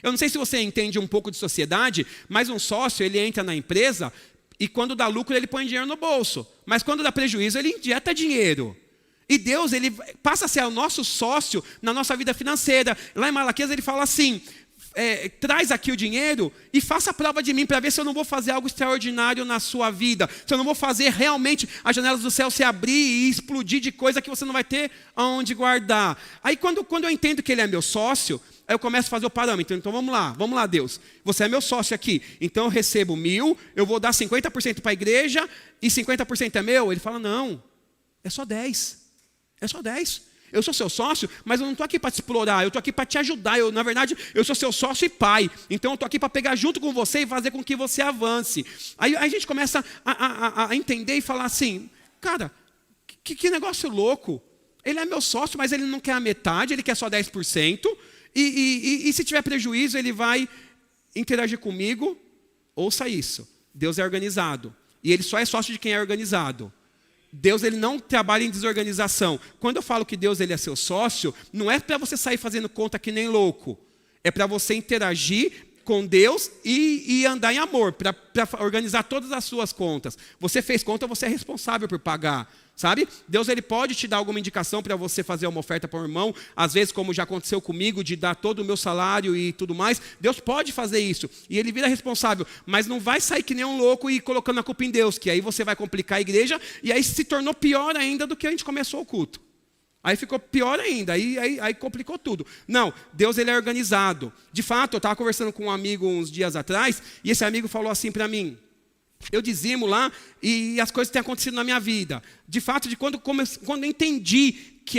Eu não sei se você entende um pouco de sociedade, mas um sócio, ele entra na empresa e quando dá lucro ele põe dinheiro no bolso. Mas quando dá prejuízo ele injeta dinheiro. E Deus, ele passa a ser o nosso sócio na nossa vida financeira. Lá em Malaquias ele fala assim, traz aqui o dinheiro e faça a prova de mim para ver se eu não vou fazer algo extraordinário na sua vida. Se eu não vou fazer realmente as janelas do céu se abrir e explodir de coisa que você não vai ter aonde guardar. Aí quando eu entendo que ele é meu sócio, aí eu começo a fazer o parâmetro. Então vamos lá Deus, você é meu sócio aqui, então eu recebo 1.000, eu vou dar 50% para a igreja e 50% é meu? Ele fala, não, é só 10. Eu sou seu sócio, mas eu não estou aqui para te explorar, eu estou aqui para te ajudar. Na verdade, eu sou seu sócio e pai. Então eu estou aqui para pegar junto com você e fazer com que você avance. Aí a gente começa a entender e falar assim, cara, que negócio louco. Ele é meu sócio, mas ele não quer a metade, ele quer só 10%. E se tiver prejuízo, ele vai interagir comigo. Ouça isso, Deus é organizado. E ele só é sócio de quem é organizado. Deus, ele não trabalha em desorganização. Quando eu falo que Deus, ele é seu sócio, não é para você sair fazendo conta que nem louco. É para você interagir com Deus e andar em amor, para organizar todas as suas contas. Você fez conta, você é responsável por pagar, sabe? Deus, ele pode te dar alguma indicação para você fazer uma oferta para um irmão, às vezes como já aconteceu comigo, de dar todo o meu salário e tudo mais. Deus pode fazer isso, e ele vira responsável, mas não vai sair que nem um louco e colocando a culpa em Deus, que aí você vai complicar a igreja, e aí se tornou pior ainda do que a gente começou o culto. Aí ficou pior ainda, aí complicou tudo. Não, Deus, ele é organizado. De fato, eu estava conversando com um amigo uns dias atrás, e esse amigo falou assim para mim, eu dizimo lá e as coisas têm acontecido na minha vida. De fato, quando eu entendi que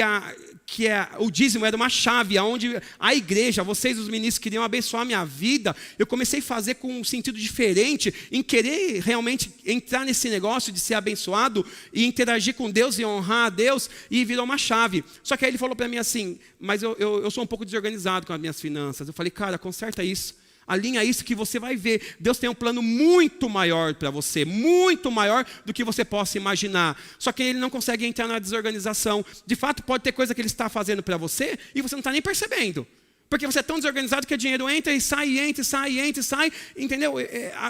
o dízimo era uma chave, onde a igreja, vocês os ministros queriam abençoar a minha vida, eu comecei a fazer com um sentido diferente, em querer realmente entrar nesse negócio de ser abençoado e interagir com Deus e honrar a Deus, e virou uma chave. Só que aí ele falou para mim assim, mas eu sou um pouco desorganizado com as minhas finanças. Eu falei, cara, conserta isso. Alinha isso que você vai ver. Deus tem um plano muito maior para você, muito maior do que você possa imaginar. Só que ele não consegue entrar na desorganização. De fato, pode ter coisa que ele está fazendo para você e você não está nem percebendo. Porque você é tão desorganizado que o dinheiro entra e sai, entendeu?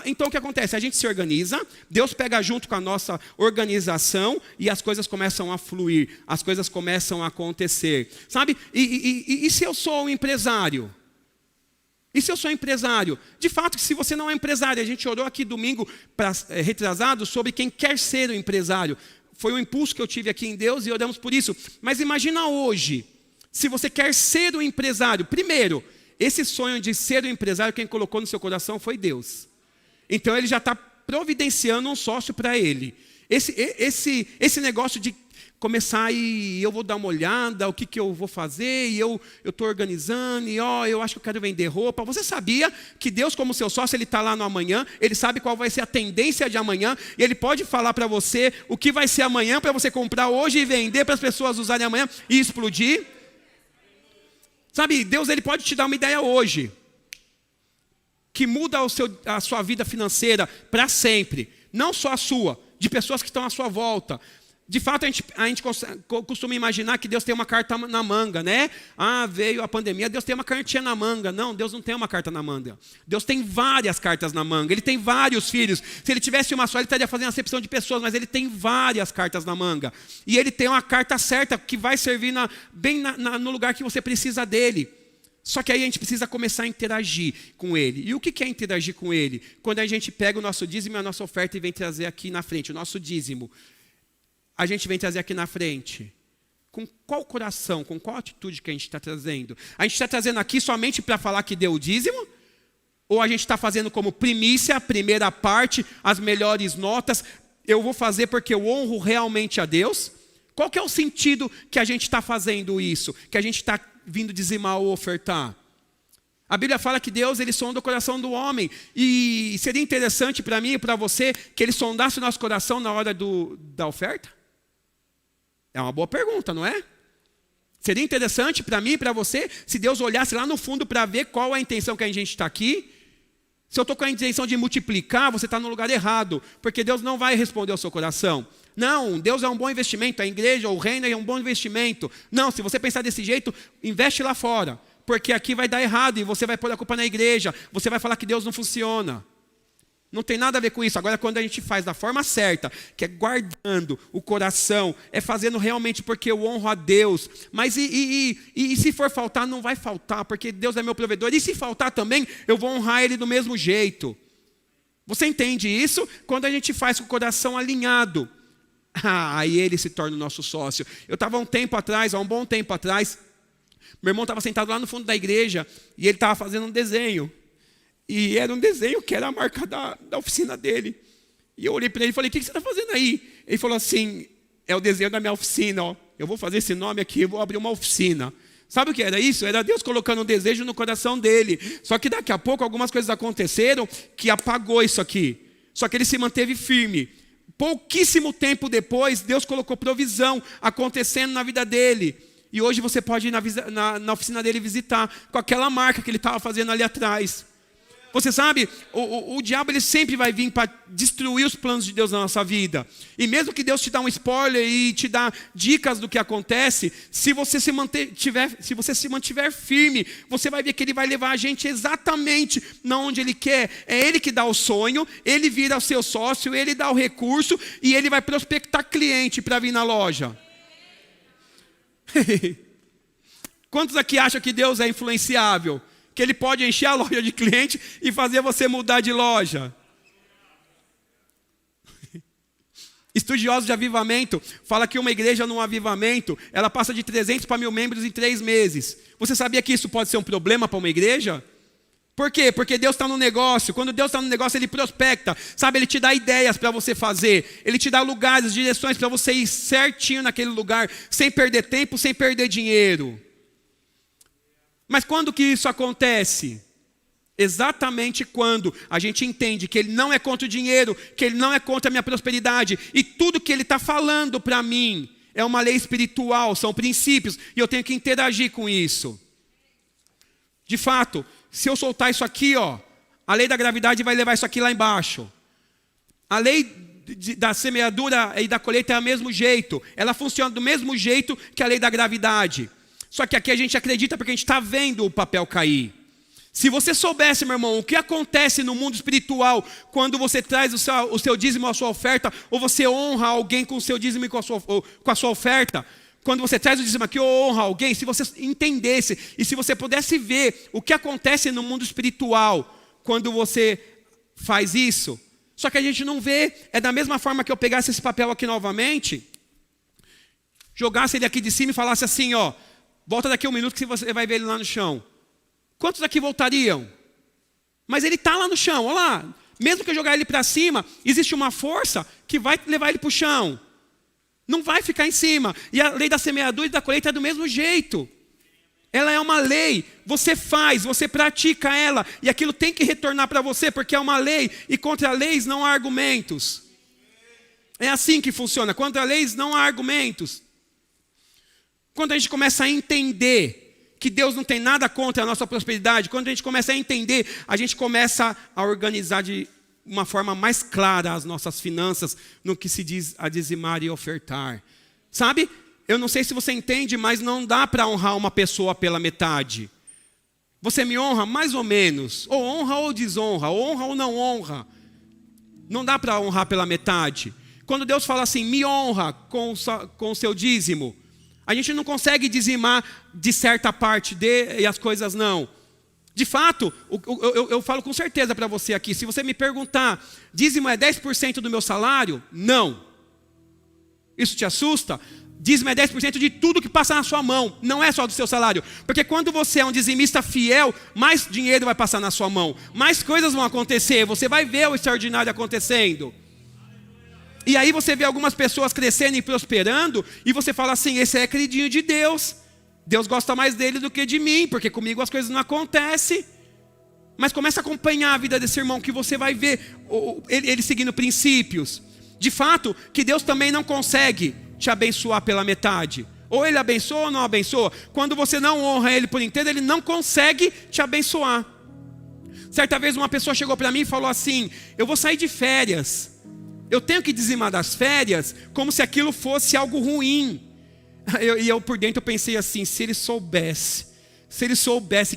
Então o que acontece? A gente se organiza, Deus pega junto com a nossa organização e as coisas começam a fluir, as coisas começam a acontecer. Sabe? E se eu sou um empresário? E se eu sou empresário? De fato, se você não é empresário, a gente orou aqui domingo retrasado sobre quem quer ser o empresário. Foi um impulso que eu tive aqui em Deus e oramos por isso. Mas imagina hoje, se você quer ser o empresário. Primeiro, esse sonho de ser o empresário, quem colocou no seu coração foi Deus. Então ele já está providenciando um sócio para ele. Esse negócio de começar e eu vou dar uma olhada, o que eu vou fazer, e eu estou organizando, e eu acho que eu quero vender roupa. Você sabia que Deus, como seu sócio, ele está lá no amanhã, ele sabe qual vai ser a tendência de amanhã, e ele pode falar para você o que vai ser amanhã, para você comprar hoje e vender para as pessoas usarem amanhã e explodir? Sabe, Deus, ele pode te dar uma ideia hoje, que muda a sua vida financeira para sempre, não só a sua, de pessoas que estão à sua volta. De fato, a gente costuma imaginar que Deus tem uma carta na manga, né? Veio a pandemia, Deus tem uma cartinha na manga. Não, Deus não tem uma carta na manga. Deus tem várias cartas na manga. Ele tem vários filhos. Se ele tivesse uma só, ele estaria fazendo acepção de pessoas, mas ele tem várias cartas na manga. E ele tem uma carta certa que vai servir bem no lugar que você precisa dele. Só que aí a gente precisa começar a interagir com ele. E o que é interagir com ele? Quando a gente pega o nosso dízimo e a nossa oferta e vem trazer aqui na frente, o nosso dízimo. a gente vem trazer aqui na frente? Com qual coração, com qual atitude que a gente está trazendo? A gente está trazendo aqui somente para falar que deu o dízimo? Ou a gente está fazendo como primícia, a primeira parte, as melhores notas? Eu vou fazer porque eu honro realmente a Deus? Qual que é o sentido que a gente está fazendo isso? Que a gente está vindo dizimar ou ofertar? A Bíblia fala que Deus, ele sonda o coração do homem. E seria interessante para mim e para você que ele sondasse o nosso coração na hora da oferta? É uma boa pergunta, não é? Seria interessante para mim e para você se Deus olhasse lá no fundo para ver qual é a intenção que a gente está aqui. Se eu estou com a intenção de multiplicar, você está no lugar errado, porque Deus não vai responder ao seu coração. Não, Deus é um bom investimento, a igreja, o reino é um bom investimento. Não, se você pensar desse jeito, investe lá fora, porque aqui vai dar errado e você vai pôr a culpa na igreja, você vai falar que Deus não funciona. Não tem nada a ver com isso. Agora, quando a gente faz da forma certa, que é guardando o coração, é fazendo realmente porque eu honro a Deus. Mas e se for faltar, não vai faltar, porque Deus é meu provedor. E se faltar também, eu vou honrar Ele do mesmo jeito. Você entende isso? Quando a gente faz com o coração alinhado, aí Ele se torna o nosso sócio. Eu estava há um bom tempo atrás, meu irmão estava sentado lá no fundo da igreja, e ele estava fazendo um desenho. E era um desenho que era a marca da oficina dele. E eu olhei para ele e falei, o que você está fazendo aí? Ele falou assim, é o desenho da minha oficina, ó. Eu vou fazer esse nome aqui, eu vou abrir uma oficina. Sabe o que era isso? Era Deus colocando um desejo no coração dele. Só que daqui a pouco algumas coisas aconteceram que apagou isso aqui. Só que ele se manteve firme. Pouquíssimo tempo depois, Deus colocou provisão acontecendo na vida dele. E hoje você pode ir na oficina dele visitar com aquela marca que ele estava fazendo ali atrás. Você sabe, o diabo ele sempre vai vir para destruir os planos de Deus na nossa vida. E mesmo que Deus te dá um spoiler e te dá dicas do que acontece, se você se mantiver firme, você vai ver que Ele vai levar a gente exatamente na onde Ele quer. É Ele que dá o sonho, Ele vira o seu sócio, Ele dá o recurso e Ele vai prospectar cliente para vir na loja. Quantos aqui acham que Deus é influenciável? Que Ele pode encher a loja de cliente e fazer você mudar de loja. Estudiosos de avivamento falam que uma igreja num avivamento, ela passa de 300 para 1.000 membros em 3 meses. Você sabia que isso pode ser um problema para uma igreja? Por quê? Porque Deus está no negócio. Quando Deus está no negócio, Ele prospecta. Sabe, Ele te dá ideias para você fazer. Ele te dá lugares, direções para você ir certinho naquele lugar, sem perder tempo, sem perder dinheiro. Mas quando que isso acontece? Exatamente quando a gente entende que Ele não é contra o dinheiro, que Ele não é contra a minha prosperidade, e tudo que Ele está falando para mim é uma lei espiritual, são princípios, e eu tenho que interagir com isso. De fato, se eu soltar isso aqui, ó, a lei da gravidade vai levar isso aqui lá embaixo. A lei da semeadura e da colheita é do mesmo jeito, ela funciona do mesmo jeito que a lei da gravidade. Só que aqui a gente acredita porque a gente está vendo o papel cair. Se você soubesse, meu irmão, o que acontece no mundo espiritual quando você traz o seu dízimo, a sua oferta, ou você honra alguém com o seu dízimo e com a sua oferta, quando você traz o dízimo aqui ou honra alguém, se você entendesse e se você pudesse ver o que acontece no mundo espiritual quando você faz isso, só que a gente não vê, é da mesma forma que eu pegasse esse papel aqui novamente, jogasse ele aqui de cima e falasse assim, ó, volta daqui 1 minuto que você vai ver ele lá no chão. Quantos aqui voltariam? Mas ele está lá no chão, olha lá. Mesmo que eu jogar ele para cima, existe uma força que vai levar ele para o chão. Não vai ficar em cima. E a lei da semeadura e da colheita é do mesmo jeito. Ela é uma lei. Você faz, você pratica ela. E aquilo tem que retornar para você, porque é uma lei. E contra leis não há argumentos. É assim que funciona. Contra leis não há argumentos. Quando a gente começa a entender que Deus não tem nada contra a nossa prosperidade, quando a gente começa a entender, a gente começa a organizar de uma forma mais clara as nossas finanças no que se diz a dizimar e ofertar. Sabe? Eu não sei se você entende, mas não dá para honrar uma pessoa pela metade. Você me honra mais ou menos, ou honra ou desonra, ou honra ou não honra. Não dá para honrar pela metade. Quando Deus fala assim, me honra com o seu dízimo, a gente não consegue dizimar de certa parte e as coisas não. De fato, eu falo com certeza para você aqui, se você me perguntar, dízimo é 10% do meu salário? Não. Isso te assusta? Dízimo é 10% de tudo que passa na sua mão, não é só do seu salário. Porque quando você é um dizimista fiel, mais dinheiro vai passar na sua mão, mais coisas vão acontecer, você vai ver o extraordinário acontecendo. E aí você vê algumas pessoas crescendo e prosperando, e você fala assim, esse é queridinho de Deus. Deus gosta mais dele do que de mim, porque comigo as coisas não acontecem. Mas começa a acompanhar a vida desse irmão, que você vai ver ele seguindo princípios. De fato, que Deus também não consegue te abençoar pela metade. Ou ele abençoa ou não abençoa. Quando você não honra ele por inteiro, ele não consegue te abençoar. Certa vez uma pessoa chegou para mim e falou assim, eu vou sair de férias, eu tenho que dizimar das férias, como se aquilo fosse algo ruim. E eu por dentro pensei assim, se ele soubesse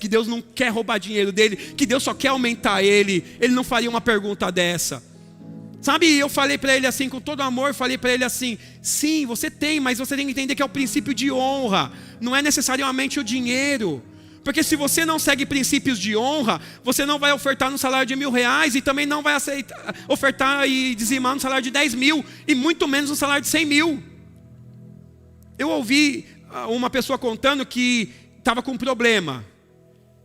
que Deus não quer roubar dinheiro dele, que Deus só quer aumentar ele não faria uma pergunta dessa. Sabe, eu falei para ele assim, com todo amor, falei para ele assim, sim, você tem, mas você tem que entender que é o princípio de honra, não é necessariamente o dinheiro. Porque se você não segue princípios de honra, você não vai ofertar no salário de R$1.000 e também não vai ofertar e dizimar no salário de 10 mil, e muito menos no salário de 100 mil. Eu ouvi uma pessoa contando que estava com um problema,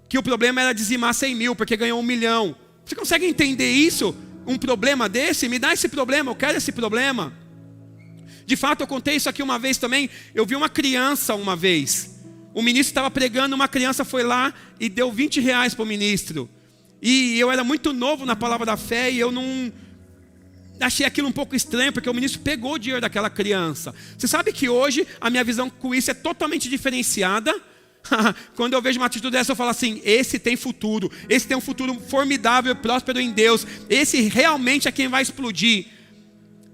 que o problema era dizimar 100 mil, porque ganhou 1 milhão. Você consegue entender isso? Um problema desse? Me dá esse problema, eu quero esse problema. De fato, eu contei isso aqui uma vez também. Eu vi uma criança uma vez. O ministro estava pregando, uma criança foi lá e deu R$20 para o ministro. E eu era muito novo na palavra da fé e eu não... achei aquilo um pouco estranho, porque o ministro pegou o dinheiro daquela criança. Você sabe que hoje a minha visão com isso é totalmente diferenciada? Quando eu vejo uma atitude dessa, eu falo assim, esse tem futuro, esse tem um futuro formidável e próspero em Deus, esse realmente é quem vai explodir.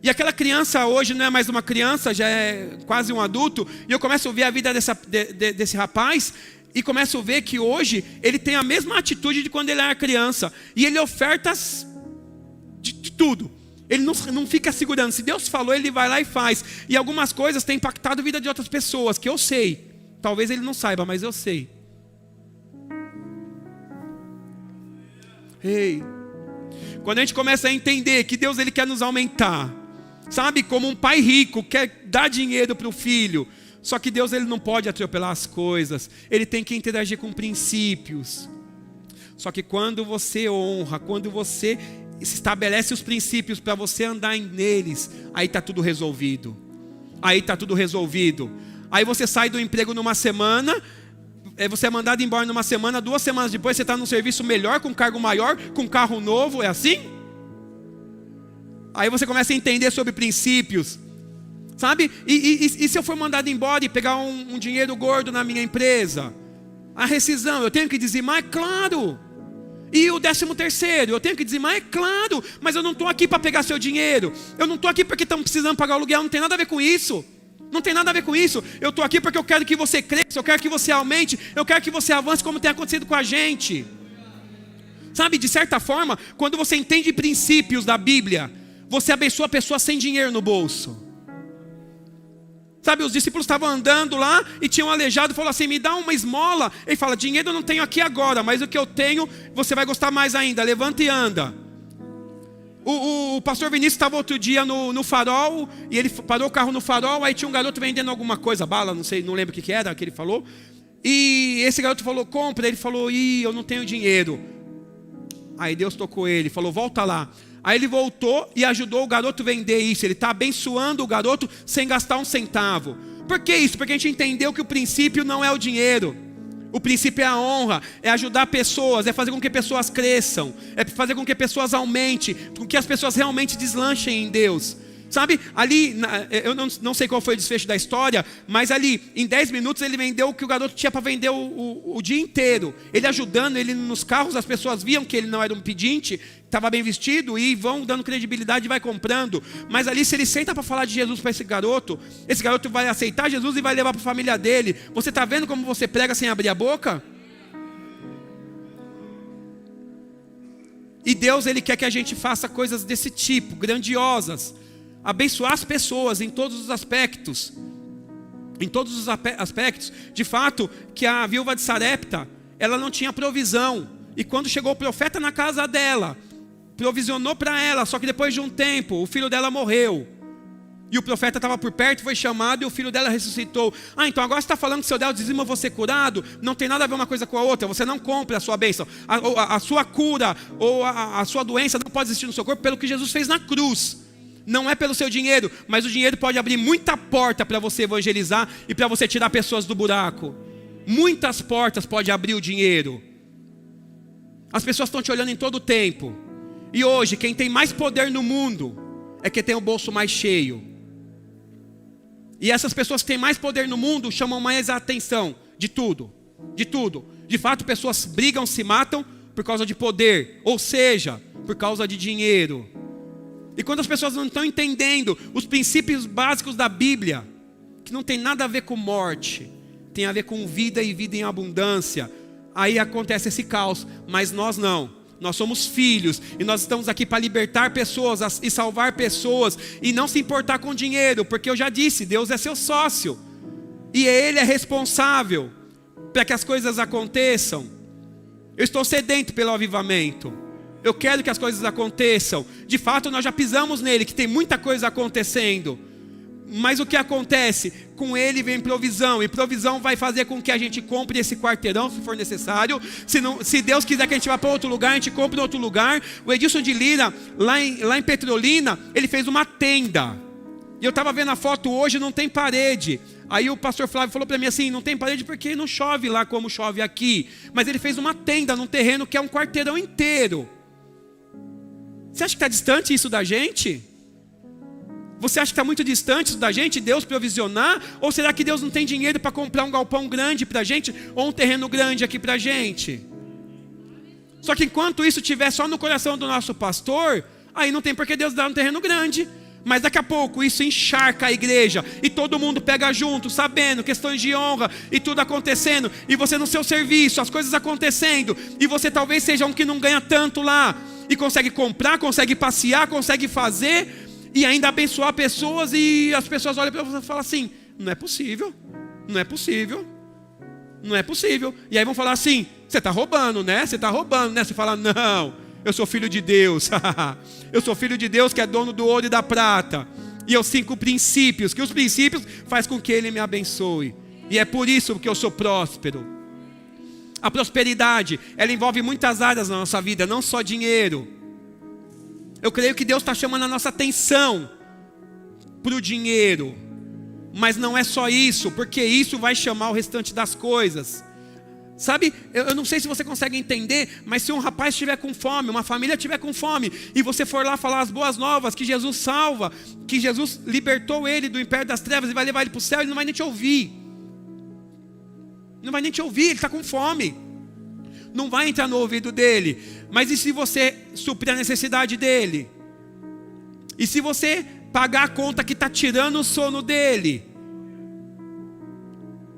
E aquela criança hoje não é mais uma criança, já é quase um adulto, e eu começo a ver a vida desse rapaz, e começo a ver que hoje ele tem a mesma atitude de quando ele era criança, e ele oferta de tudo. Ele não fica segurando, se Deus falou, ele vai lá e faz. E algumas coisas têm impactado a vida de outras pessoas, que eu sei. Talvez ele não saiba, mas eu sei. Ei, quando a gente começa a entender que Deus ele quer nos aumentar, sabe, como um pai rico quer dar dinheiro para o filho, só que Deus ele não pode atropelar as coisas, ele tem que interagir com princípios. Só que quando você honra, quando você estabelece os princípios para você andar neles, aí está tudo resolvido. Aí está tudo resolvido. Aí você sai do emprego numa semana, você é mandado embora numa semana, 2 semanas depois você está num serviço melhor, com cargo maior, com carro novo, é assim? Aí você começa a entender sobre princípios, sabe? E se eu for mandado embora e pegar um dinheiro gordo na minha empresa? A rescisão, eu tenho que dizimar? É claro. E o 13º, eu tenho que dizimar? É claro. Mas eu não estou aqui para pegar seu dinheiro, eu não estou aqui porque estão precisando pagar o aluguel, não tem nada a ver com isso. Não tem nada a ver com isso. Eu estou aqui porque eu quero que você cresça, eu quero que você aumente, eu quero que você avance como tem acontecido com a gente. Sabe, de certa forma, quando você entende princípios da Bíblia, você abençoa a pessoa sem dinheiro no bolso. Sabe, os discípulos estavam andando lá e tinham um aleijado, falou assim, me dá uma esmola. Ele fala, dinheiro eu não tenho aqui agora, mas o que eu tenho, você vai gostar mais ainda, levanta e anda. O pastor Vinícius estava outro dia no farol, e ele parou o carro no farol, aí tinha um garoto vendendo alguma coisa, bala, não sei, não lembro o que era que ele falou. E esse garoto falou, compra, ele falou, eu não tenho dinheiro. Aí Deus tocou ele, falou, volta lá. Aí ele voltou e ajudou o garoto a vender isso. Ele está abençoando o garoto sem gastar um centavo. Por que isso? Porque a gente entendeu que o princípio não é o dinheiro. O princípio é a honra, é ajudar pessoas, é fazer com que pessoas cresçam, é fazer com que pessoas aumentem, com que as pessoas realmente deslanchem em Deus. Sabe, ali, eu não sei qual foi o desfecho da história, mas ali, em 10 minutos ele vendeu o que o garoto tinha para vender o dia inteiro. Ele ajudando, ele nos carros, as pessoas viam que ele não era um pedinte, estava bem vestido e vão dando credibilidade e vai comprando. Mas ali, se ele senta para falar de Jesus para esse garoto vai aceitar Jesus e vai levar para a família dele. Você está vendo como você prega sem abrir a boca? E Deus, Ele quer que a gente faça coisas desse tipo, grandiosas. Abençoar as pessoas em todos os aspectos. Em todos os aspectos. De fato, que a viúva de Sarepta, ela não tinha provisão. E quando chegou o profeta na casa dela, provisionou para ela, só que depois de um tempo, o filho dela morreu. E o profeta estava por perto, foi chamado e o filho dela ressuscitou. Então agora você está falando que se eu der o dízimo eu vou ser curado? Não tem nada a ver uma coisa com a outra. Você não compra a sua bênção. A sua cura ou a sua doença não pode existir no seu corpo pelo que Jesus fez na cruz. Não é pelo seu dinheiro, mas o dinheiro pode abrir muita porta para você evangelizar e para você tirar pessoas do buraco. Muitas portas pode abrir o dinheiro. As pessoas estão te olhando em todo o tempo. E hoje quem tem mais poder no mundo é quem tem o bolso mais cheio. E essas pessoas que têm mais poder no mundo chamam mais a atenção de tudo. De tudo. De fato, pessoas brigam, se matam por causa de poder. Ou seja, por causa de dinheiro. E quando as pessoas não estão entendendo os princípios básicos da Bíblia, que não tem nada a ver com morte, tem a ver com vida e vida em abundância, aí acontece esse caos. Mas nós não. Nós somos filhos e nós estamos aqui para libertar pessoas e salvar pessoas e não se importar com dinheiro, porque eu já disse, Deus é seu sócio e Ele é responsável para que as coisas aconteçam. Eu estou sedento pelo avivamento, eu quero que as coisas aconteçam. De fato nós já pisamos nele, que tem muita coisa acontecendo. Mas o que acontece? Com ele vem provisão. E provisão vai fazer com que a gente compre esse quarteirão, se for necessário. Se Deus quiser que a gente vá para outro lugar, a gente compre em outro lugar. O Edilson de Lira, lá em Petrolina, ele fez uma tenda. E eu estava vendo a foto hoje, não tem parede. Aí o pastor Flávio falou para mim assim, não tem parede porque não chove lá como chove aqui. Mas ele fez uma tenda num terreno que é um quarteirão inteiro. Você acha que está distante isso da gente? Você acha que está muito distante isso da gente, Deus provisionar? Ou será que Deus não tem dinheiro para comprar um galpão grande para a gente? Ou um terreno grande aqui para a gente? Só que enquanto isso estiver só no coração do nosso pastor, aí não tem por que Deus dar um terreno grande. Mas daqui a pouco isso encharca a igreja e todo mundo pega junto, sabendo, questões de honra e tudo acontecendo. E você no seu serviço, as coisas acontecendo. E você talvez seja um que não ganha tanto lá. E consegue comprar, consegue passear, consegue fazer... E ainda abençoar pessoas e as pessoas olham para você e falam assim, não é possível, não é possível, não é possível. E aí vão falar assim, você está roubando, né? Você está roubando, né? Você fala, não, eu sou filho de Deus. Eu sou filho de Deus que é dono do ouro e da prata. E eu 5 princípios, que os princípios faz com que Ele me abençoe. E é por isso que eu sou próspero. A prosperidade, ela envolve muitas áreas na nossa vida, não só dinheiro. Eu creio que Deus está chamando a nossa atenção para o dinheiro. Mas não é só isso, porque isso vai chamar o restante das coisas. Sabe, eu não sei se você consegue entender, mas se um rapaz estiver com fome, uma família estiver com fome, e você for lá falar as boas novas, que Jesus salva, que Jesus libertou ele do império das trevas e vai levar ele para o céu, ele não vai nem te ouvir. Não vai nem te ouvir, ele está com fome. Não vai entrar no ouvido dele. Mas e se você suprir a necessidade dele? E se você pagar a conta que está tirando o sono dele?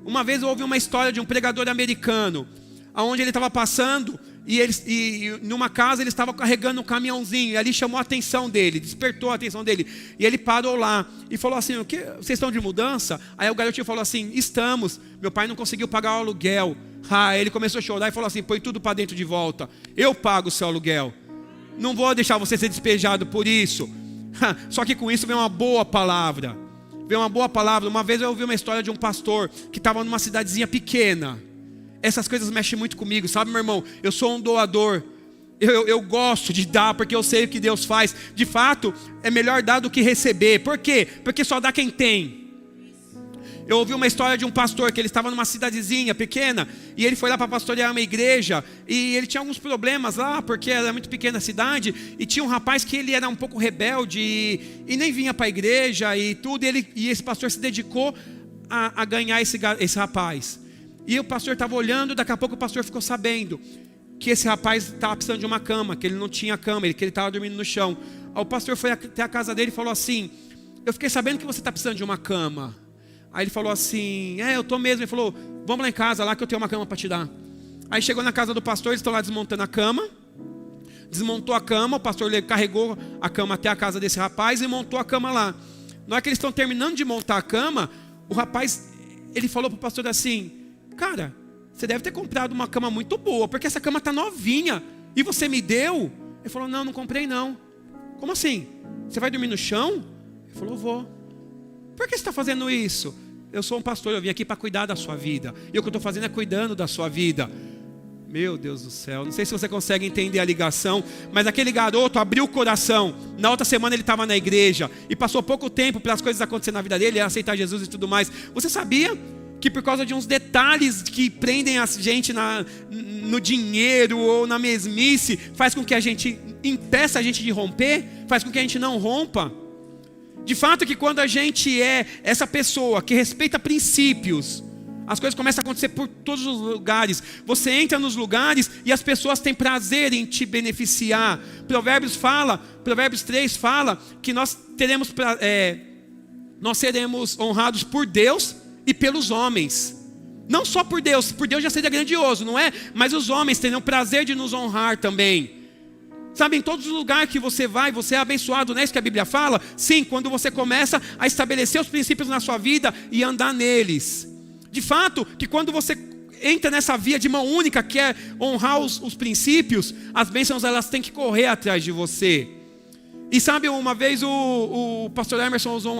Uma vez eu ouvi uma história de um pregador americano, onde ele estava passando e numa casa ele estava carregando um caminhãozinho, e ali chamou a atenção dele, despertou a atenção dele, e ele parou lá e falou assim, o que, vocês estão de mudança? Aí o garotinho falou assim, estamos, meu pai não conseguiu pagar o aluguel. Ele começou a chorar e falou assim, põe tudo para dentro de volta, eu pago o seu aluguel, não vou deixar você ser despejado por isso. Só que com isso vem uma boa palavra. Uma vez eu ouvi uma história de um pastor que estava numa cidadezinha pequena. Essas coisas mexem muito comigo, sabe, meu irmão? Eu sou um doador. Eu gosto de dar porque eu sei o que Deus faz. De fato, é melhor dar do que receber. Por quê? Porque só dá quem tem. Eu ouvi uma história de um pastor que ele estava numa cidadezinha pequena e ele foi lá para pastorear uma igreja e ele tinha alguns problemas lá porque era muito pequena a cidade e tinha um rapaz que ele era um pouco rebelde e nem vinha para a igreja e tudo, e esse pastor se dedicou a ganhar esse rapaz. E o pastor estava olhando, daqui a pouco o pastor ficou sabendo que esse rapaz estava precisando de uma cama, que ele não tinha cama, que ele estava dormindo no chão. Aí o pastor foi até a casa dele e falou assim, eu fiquei sabendo que você está precisando de uma cama. Aí ele falou assim, eu estou mesmo. Ele falou, vamos lá em casa, lá que eu tenho uma cama para te dar. Aí chegou na casa do pastor, eles estão lá desmontando a cama. Desmontou a cama, o pastor carregou a cama até a casa desse rapaz e montou a cama lá. Na hora que eles estão terminando de montar a cama, o rapaz, ele falou para o pastor assim, cara, você deve ter comprado uma cama muito boa, porque essa cama está novinha, e você me deu? Ele falou, não comprei não. Como assim? Você vai dormir no chão? Ele falou, vou. Por que você está fazendo isso? Eu sou um pastor, eu vim aqui para cuidar da sua vida. E o que eu estou fazendo é cuidando da sua vida. Meu Deus do céu, não sei se você consegue entender a ligação, mas aquele garoto abriu o coração. Na outra semana ele estava na igreja e passou pouco tempo para as coisas acontecerem na vida dele, ele ia aceitar Jesus e tudo mais. Você sabia que por causa de uns detalhes que prendem a gente no dinheiro ou na mesmice, faz com que a gente impeça a gente de romper, faz com que a gente não rompa? De fato que quando a gente é essa pessoa que respeita princípios, as coisas começam a acontecer por todos os lugares. Você entra nos lugares e as pessoas têm prazer em te beneficiar. Provérbios 3 fala que nós seremos honrados por Deus e pelos homens. Não só por Deus já seria grandioso, não é? Mas os homens terão prazer de nos honrar também. Sabe, em todos os lugares que você vai, você é abençoado, não é isso que a Bíblia fala? Sim, quando você começa a estabelecer os princípios na sua vida e andar neles. De fato, que quando você entra nessa via de mão única, que é honrar os princípios, as bênçãos elas têm que correr atrás de você. E sabe, uma vez o pastor Emerson usou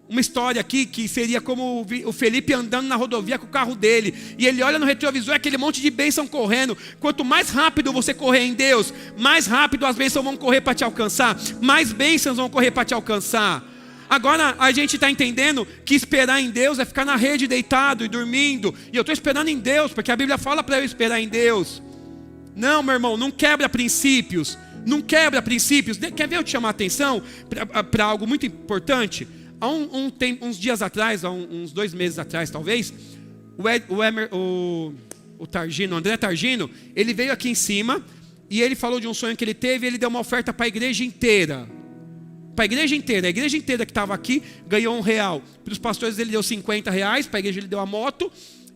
uma história aqui, que seria como o Felipe andando na rodovia com o carro dele, e ele olha no retrovisor, aquele monte de bênção correndo. Quanto mais rápido você correr em Deus, mais rápido as bênçãos vão correr para te alcançar, mais bênçãos vão correr para te alcançar. Agora a gente está entendendo que esperar em Deus é ficar na rede deitado e dormindo. E eu estou esperando em Deus, porque a Bíblia fala para eu esperar em Deus. Não, meu irmão, não quebra princípios. Não quebra princípios. Quer ver eu te chamar a atenção para algo muito importante? Há uns dias atrás, há uns 2 meses atrás talvez, o Targino, o André Targino, ele veio aqui em cima e ele falou de um sonho que ele teve e ele deu uma oferta para a igreja inteira. Para a igreja inteira que estava aqui ganhou R$1. Para os pastores ele deu R$50, para a igreja ele deu a moto,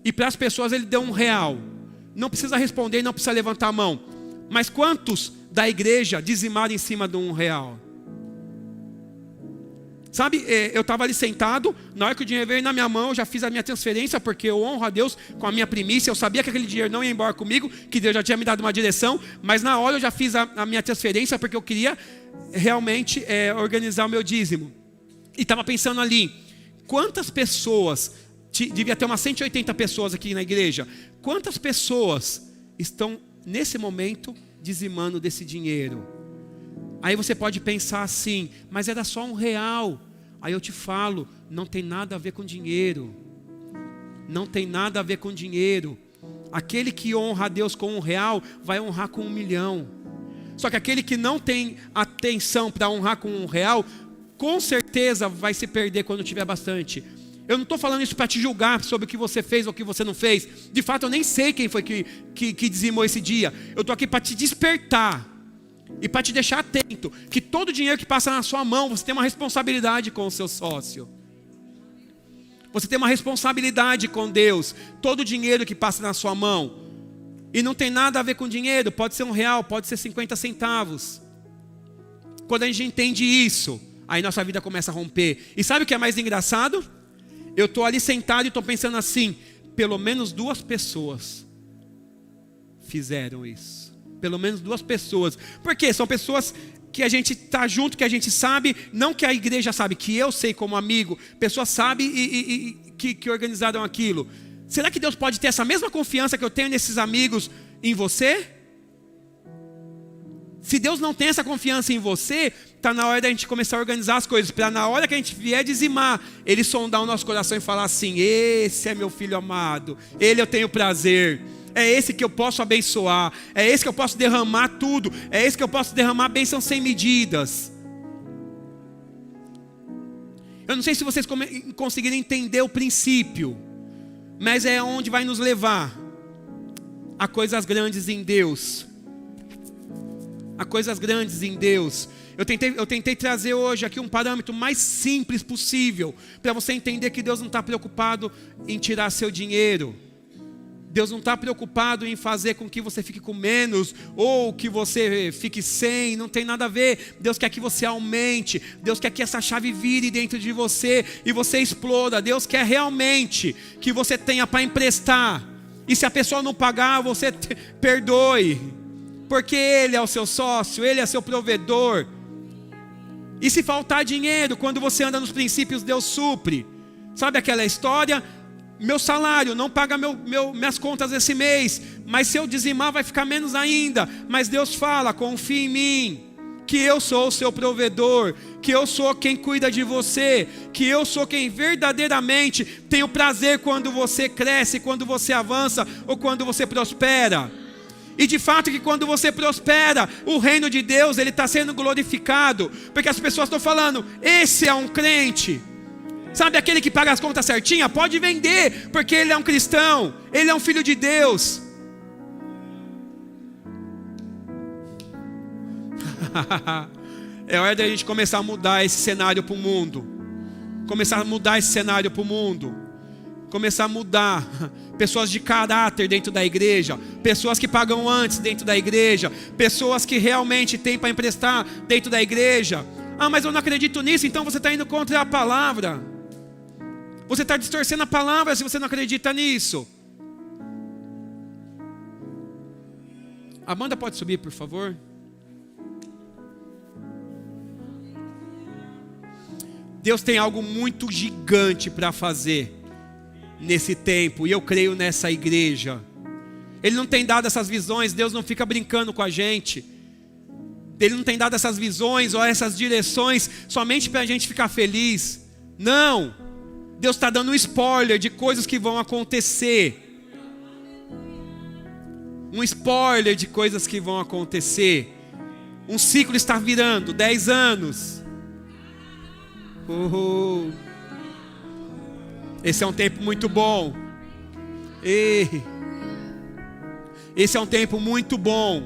e para as pessoas ele deu R$1. Não precisa responder, não precisa levantar a mão. Mas quantos da igreja dizimaram em cima de R$1? Sabe, eu estava ali sentado, na hora que o dinheiro veio na minha mão, eu já fiz a minha transferência, porque eu honro a Deus com a minha primícia. Eu sabia que aquele dinheiro não ia embora comigo, que Deus já tinha me dado uma direção, mas na hora eu já fiz a minha transferência, porque eu queria realmente organizar o meu dízimo. E estava pensando ali, quantas pessoas, devia ter umas 180 pessoas aqui na igreja, quantas pessoas estão nesse momento dizimando desse dinheiro? Aí você pode pensar assim, mas era só R$1. Aí eu te falo, não tem nada a ver com dinheiro. Não tem nada a ver com dinheiro. Aquele que honra a Deus com R$1 vai honrar com 1 milhão. Só que aquele que não tem atenção para honrar com R$1, com certeza vai se perder quando tiver bastante. Eu não estou falando isso para te julgar sobre o que você fez ou o que você não fez. De fato, eu nem sei quem foi que dizimou esse dia. Eu estou aqui para te despertar e para te deixar atento, que todo dinheiro que passa na sua mão, você tem uma responsabilidade com o seu sócio. Você tem uma responsabilidade com Deus. Todo dinheiro que passa na sua mão, e não tem nada a ver com dinheiro, pode ser R$1, pode ser 50 centavos. Quando a gente entende isso, aí nossa vida começa a romper. E sabe o que é mais engraçado? Eu estou ali sentado e estou pensando assim, pelo menos 2 pessoas fizeram isso. Pelo menos 2 pessoas. Por quê? São pessoas que a gente está junto, que a gente sabe, não que a igreja sabe, que eu sei como amigo. Pessoas sabem que organizaram aquilo. Será que Deus pode ter essa mesma confiança que eu tenho nesses amigos em você? Se Deus não tem essa confiança em você, está na hora da gente começar a organizar as coisas, para na hora que a gente vier dizimar, Ele sondar o nosso coração e falar assim, esse é meu filho amado, Ele eu tenho prazer, é esse que eu posso abençoar, é esse que eu posso derramar tudo, é esse que eu posso derramar bênção sem medidas. Eu não sei se vocês conseguirem entender o princípio, mas é onde vai nos levar a coisas grandes em Deus. A coisas grandes em Deus. Eu tentei trazer hoje aqui um parâmetro mais simples possível, para você entender que Deus não está preocupado em tirar seu dinheiro. Deus não está preocupado em fazer com que você fique com menos, ou que você fique sem, não tem nada a ver. Deus quer que você aumente, Deus quer que essa chave vire dentro de você, e você exploda. Deus quer realmente que você tenha para emprestar, e se a pessoa não pagar, você perdoe, porque Ele é o seu sócio, Ele é seu provedor. E se faltar dinheiro, quando você anda nos princípios, Deus supre. Sabe aquela história? Meu salário não paga minhas contas esse mês, mas se eu dizimar vai ficar menos ainda. Mas Deus fala, confia em mim, que eu sou o seu provedor, que eu sou quem cuida de você, que eu sou quem verdadeiramente tem o prazer quando você cresce, quando você avança ou quando você prospera. E de fato que quando você prospera, o reino de Deus ele está sendo glorificado, porque as pessoas estão falando, esse é um crente. Sabe aquele que paga as contas certinha? Pode vender, porque ele é um cristão, ele é um filho de Deus. É hora da gente começar a mudar esse cenário para o mundo. Começar a mudar esse cenário para o mundo. Começar a mudar pessoas de caráter dentro da igreja, pessoas que pagam antes dentro da igreja, pessoas que realmente têm para emprestar dentro da igreja. Ah, mas eu não acredito nisso, então você está indo contra a palavra. Você está distorcendo a palavra se você não acredita nisso. A banda pode subir, por favor? Deus tem algo muito gigante para fazer nesse tempo, e eu creio nessa igreja. Ele não tem dado essas visões, Deus não fica brincando com a gente. Ele não tem dado essas visões ou essas direções somente para a gente ficar feliz. Não! Deus está dando um spoiler de coisas que vão acontecer. Um spoiler de coisas que vão acontecer. Um ciclo está virando, 10 anos. Esse é um tempo muito bom. Esse é um tempo muito bom.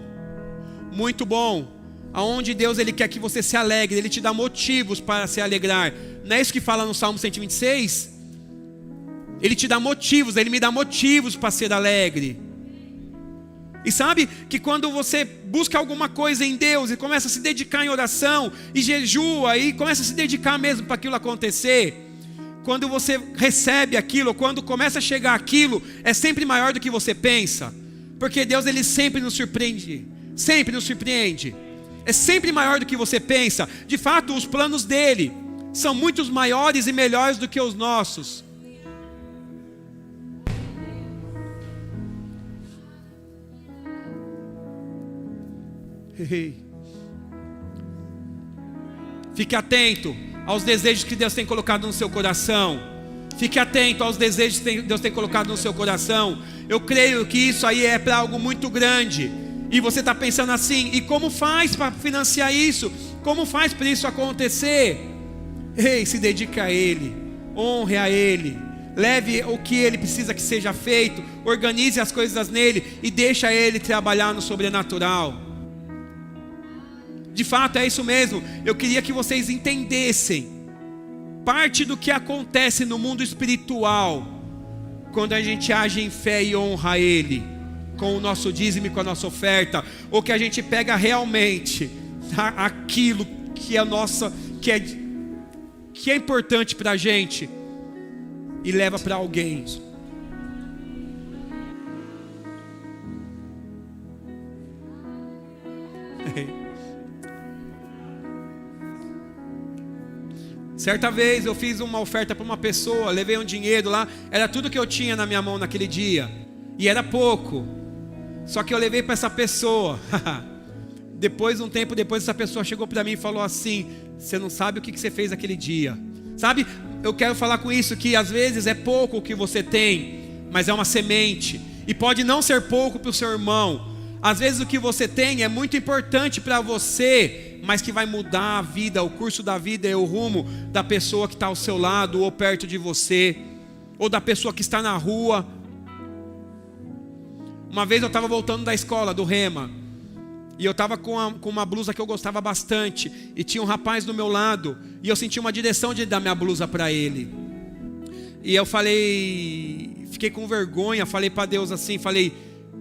Muito bom. Aonde Deus ele quer que você se alegre. Ele te dá motivos para se alegrar. Não é isso que fala no Salmo 126? Ele te dá motivos, ele me dá motivos para ser alegre. E sabe que quando você busca alguma coisa em Deus e começa a se dedicar em oração e jejua e começa a se dedicar mesmo para aquilo acontecer, quando você recebe aquilo, quando começa a chegar aquilo, é sempre maior do que você pensa. Porque Deus ele sempre nos surpreende, sempre nos surpreende. É sempre maior do que você pensa. De fato, os planos dele são muito maiores e melhores do que os nossos. Fique atento aos desejos que Deus tem colocado no seu coração. Fique atento aos desejos que Deus tem colocado no seu coração. Eu creio que isso aí é para algo muito grande. E você está pensando assim, e como faz para financiar isso? Como faz para isso acontecer? Ei, se dedique a Ele, honre a Ele, leve o que Ele precisa que seja feito, organize as coisas nele e deixa Ele trabalhar no sobrenatural. De fato é isso mesmo, eu queria que vocês entendessem parte do que acontece no mundo espiritual quando a gente age em fé e honra a Ele, com o nosso dízimo e com a nossa oferta, ou que a gente pega realmente aquilo que é nossa, que é importante para a gente e leva para alguém. Certa vez eu fiz uma oferta para uma pessoa, levei um dinheiro lá, era tudo que eu tinha na minha mão naquele dia, e era pouco, só que eu levei para essa pessoa. Depois, um tempo depois, essa pessoa chegou para mim e falou assim: você não sabe o que você fez aquele dia. Sabe, eu quero falar com isso, que às vezes é pouco o que você tem, mas é uma semente, e pode não ser pouco para o seu irmão. Às vezes o que você tem é muito importante para você, mas que vai mudar a vida, o curso da vida e o rumo da pessoa que está ao seu lado ou perto de você, ou da pessoa que está na rua. Uma vez eu estava voltando da escola, do Rema, e eu estava com uma blusa que eu gostava bastante, e tinha um rapaz do meu lado, e eu senti uma direção de dar minha blusa para ele. E eu falei, fiquei com vergonha, falei para Deus assim, falei: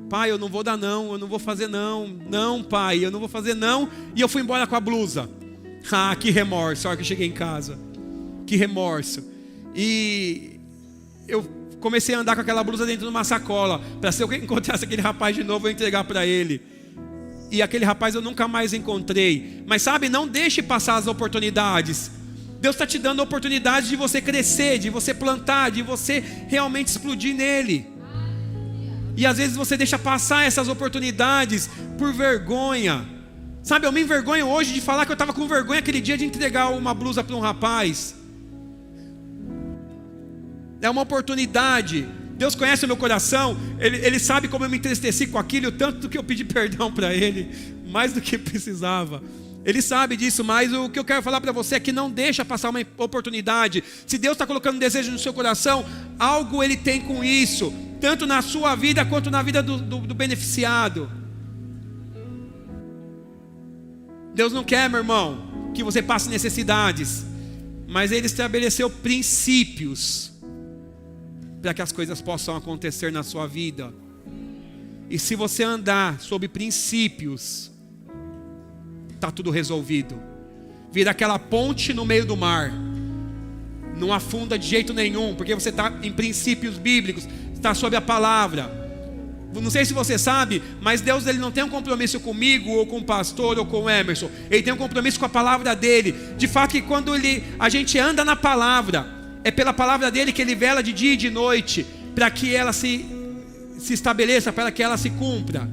pai, eu não vou dar não, eu não vou fazer não. Não, pai, eu não vou fazer não. E eu fui embora com a blusa. Ah, que remorso, a hora que eu cheguei em casa. Que remorso. E eu comecei a andar com aquela blusa dentro de uma sacola, para se eu encontrasse aquele rapaz de novo, eu entregar para ele. e aquele rapaz eu nunca mais encontrei. Mas sabe, não deixe passar as oportunidades. Deus está te dando a oportunidade de você crescer, de você plantar, de você realmente explodir nele. E às vezes você deixa passar essas oportunidades por vergonha. Sabe, eu me envergonho hoje de falar que eu estava com vergonha aquele dia de entregar uma blusa para um rapaz. É uma oportunidade. Deus conhece o meu coração. Ele sabe como eu me entristeci com aquilo, tanto que eu pedi perdão para Ele, mais do que precisava. Ele sabe disso, mas o que eu quero falar para você é que não deixa passar uma oportunidade. Se Deus está colocando um desejo no seu coração, algo Ele tem com isso, tanto na sua vida quanto na vida do beneficiado. Deus não quer, meu irmão, que você passe necessidades, mas Ele estabeleceu princípios para que as coisas possam acontecer na sua vida. E se você andar sob princípios, está tudo resolvido. Vira aquela ponte no meio do mar, não afunda de jeito nenhum, porque você está em princípios bíblicos, está sob a palavra. Não sei se você sabe, mas Deus, Ele não tem um compromisso comigo, ou com o pastor, ou com o Emerson. Ele tem um compromisso com a palavra dEle. De fato que quando a gente anda na palavra, é pela palavra dEle que Ele vela de dia e de noite, para que ela se estabeleça, para que ela se cumpra.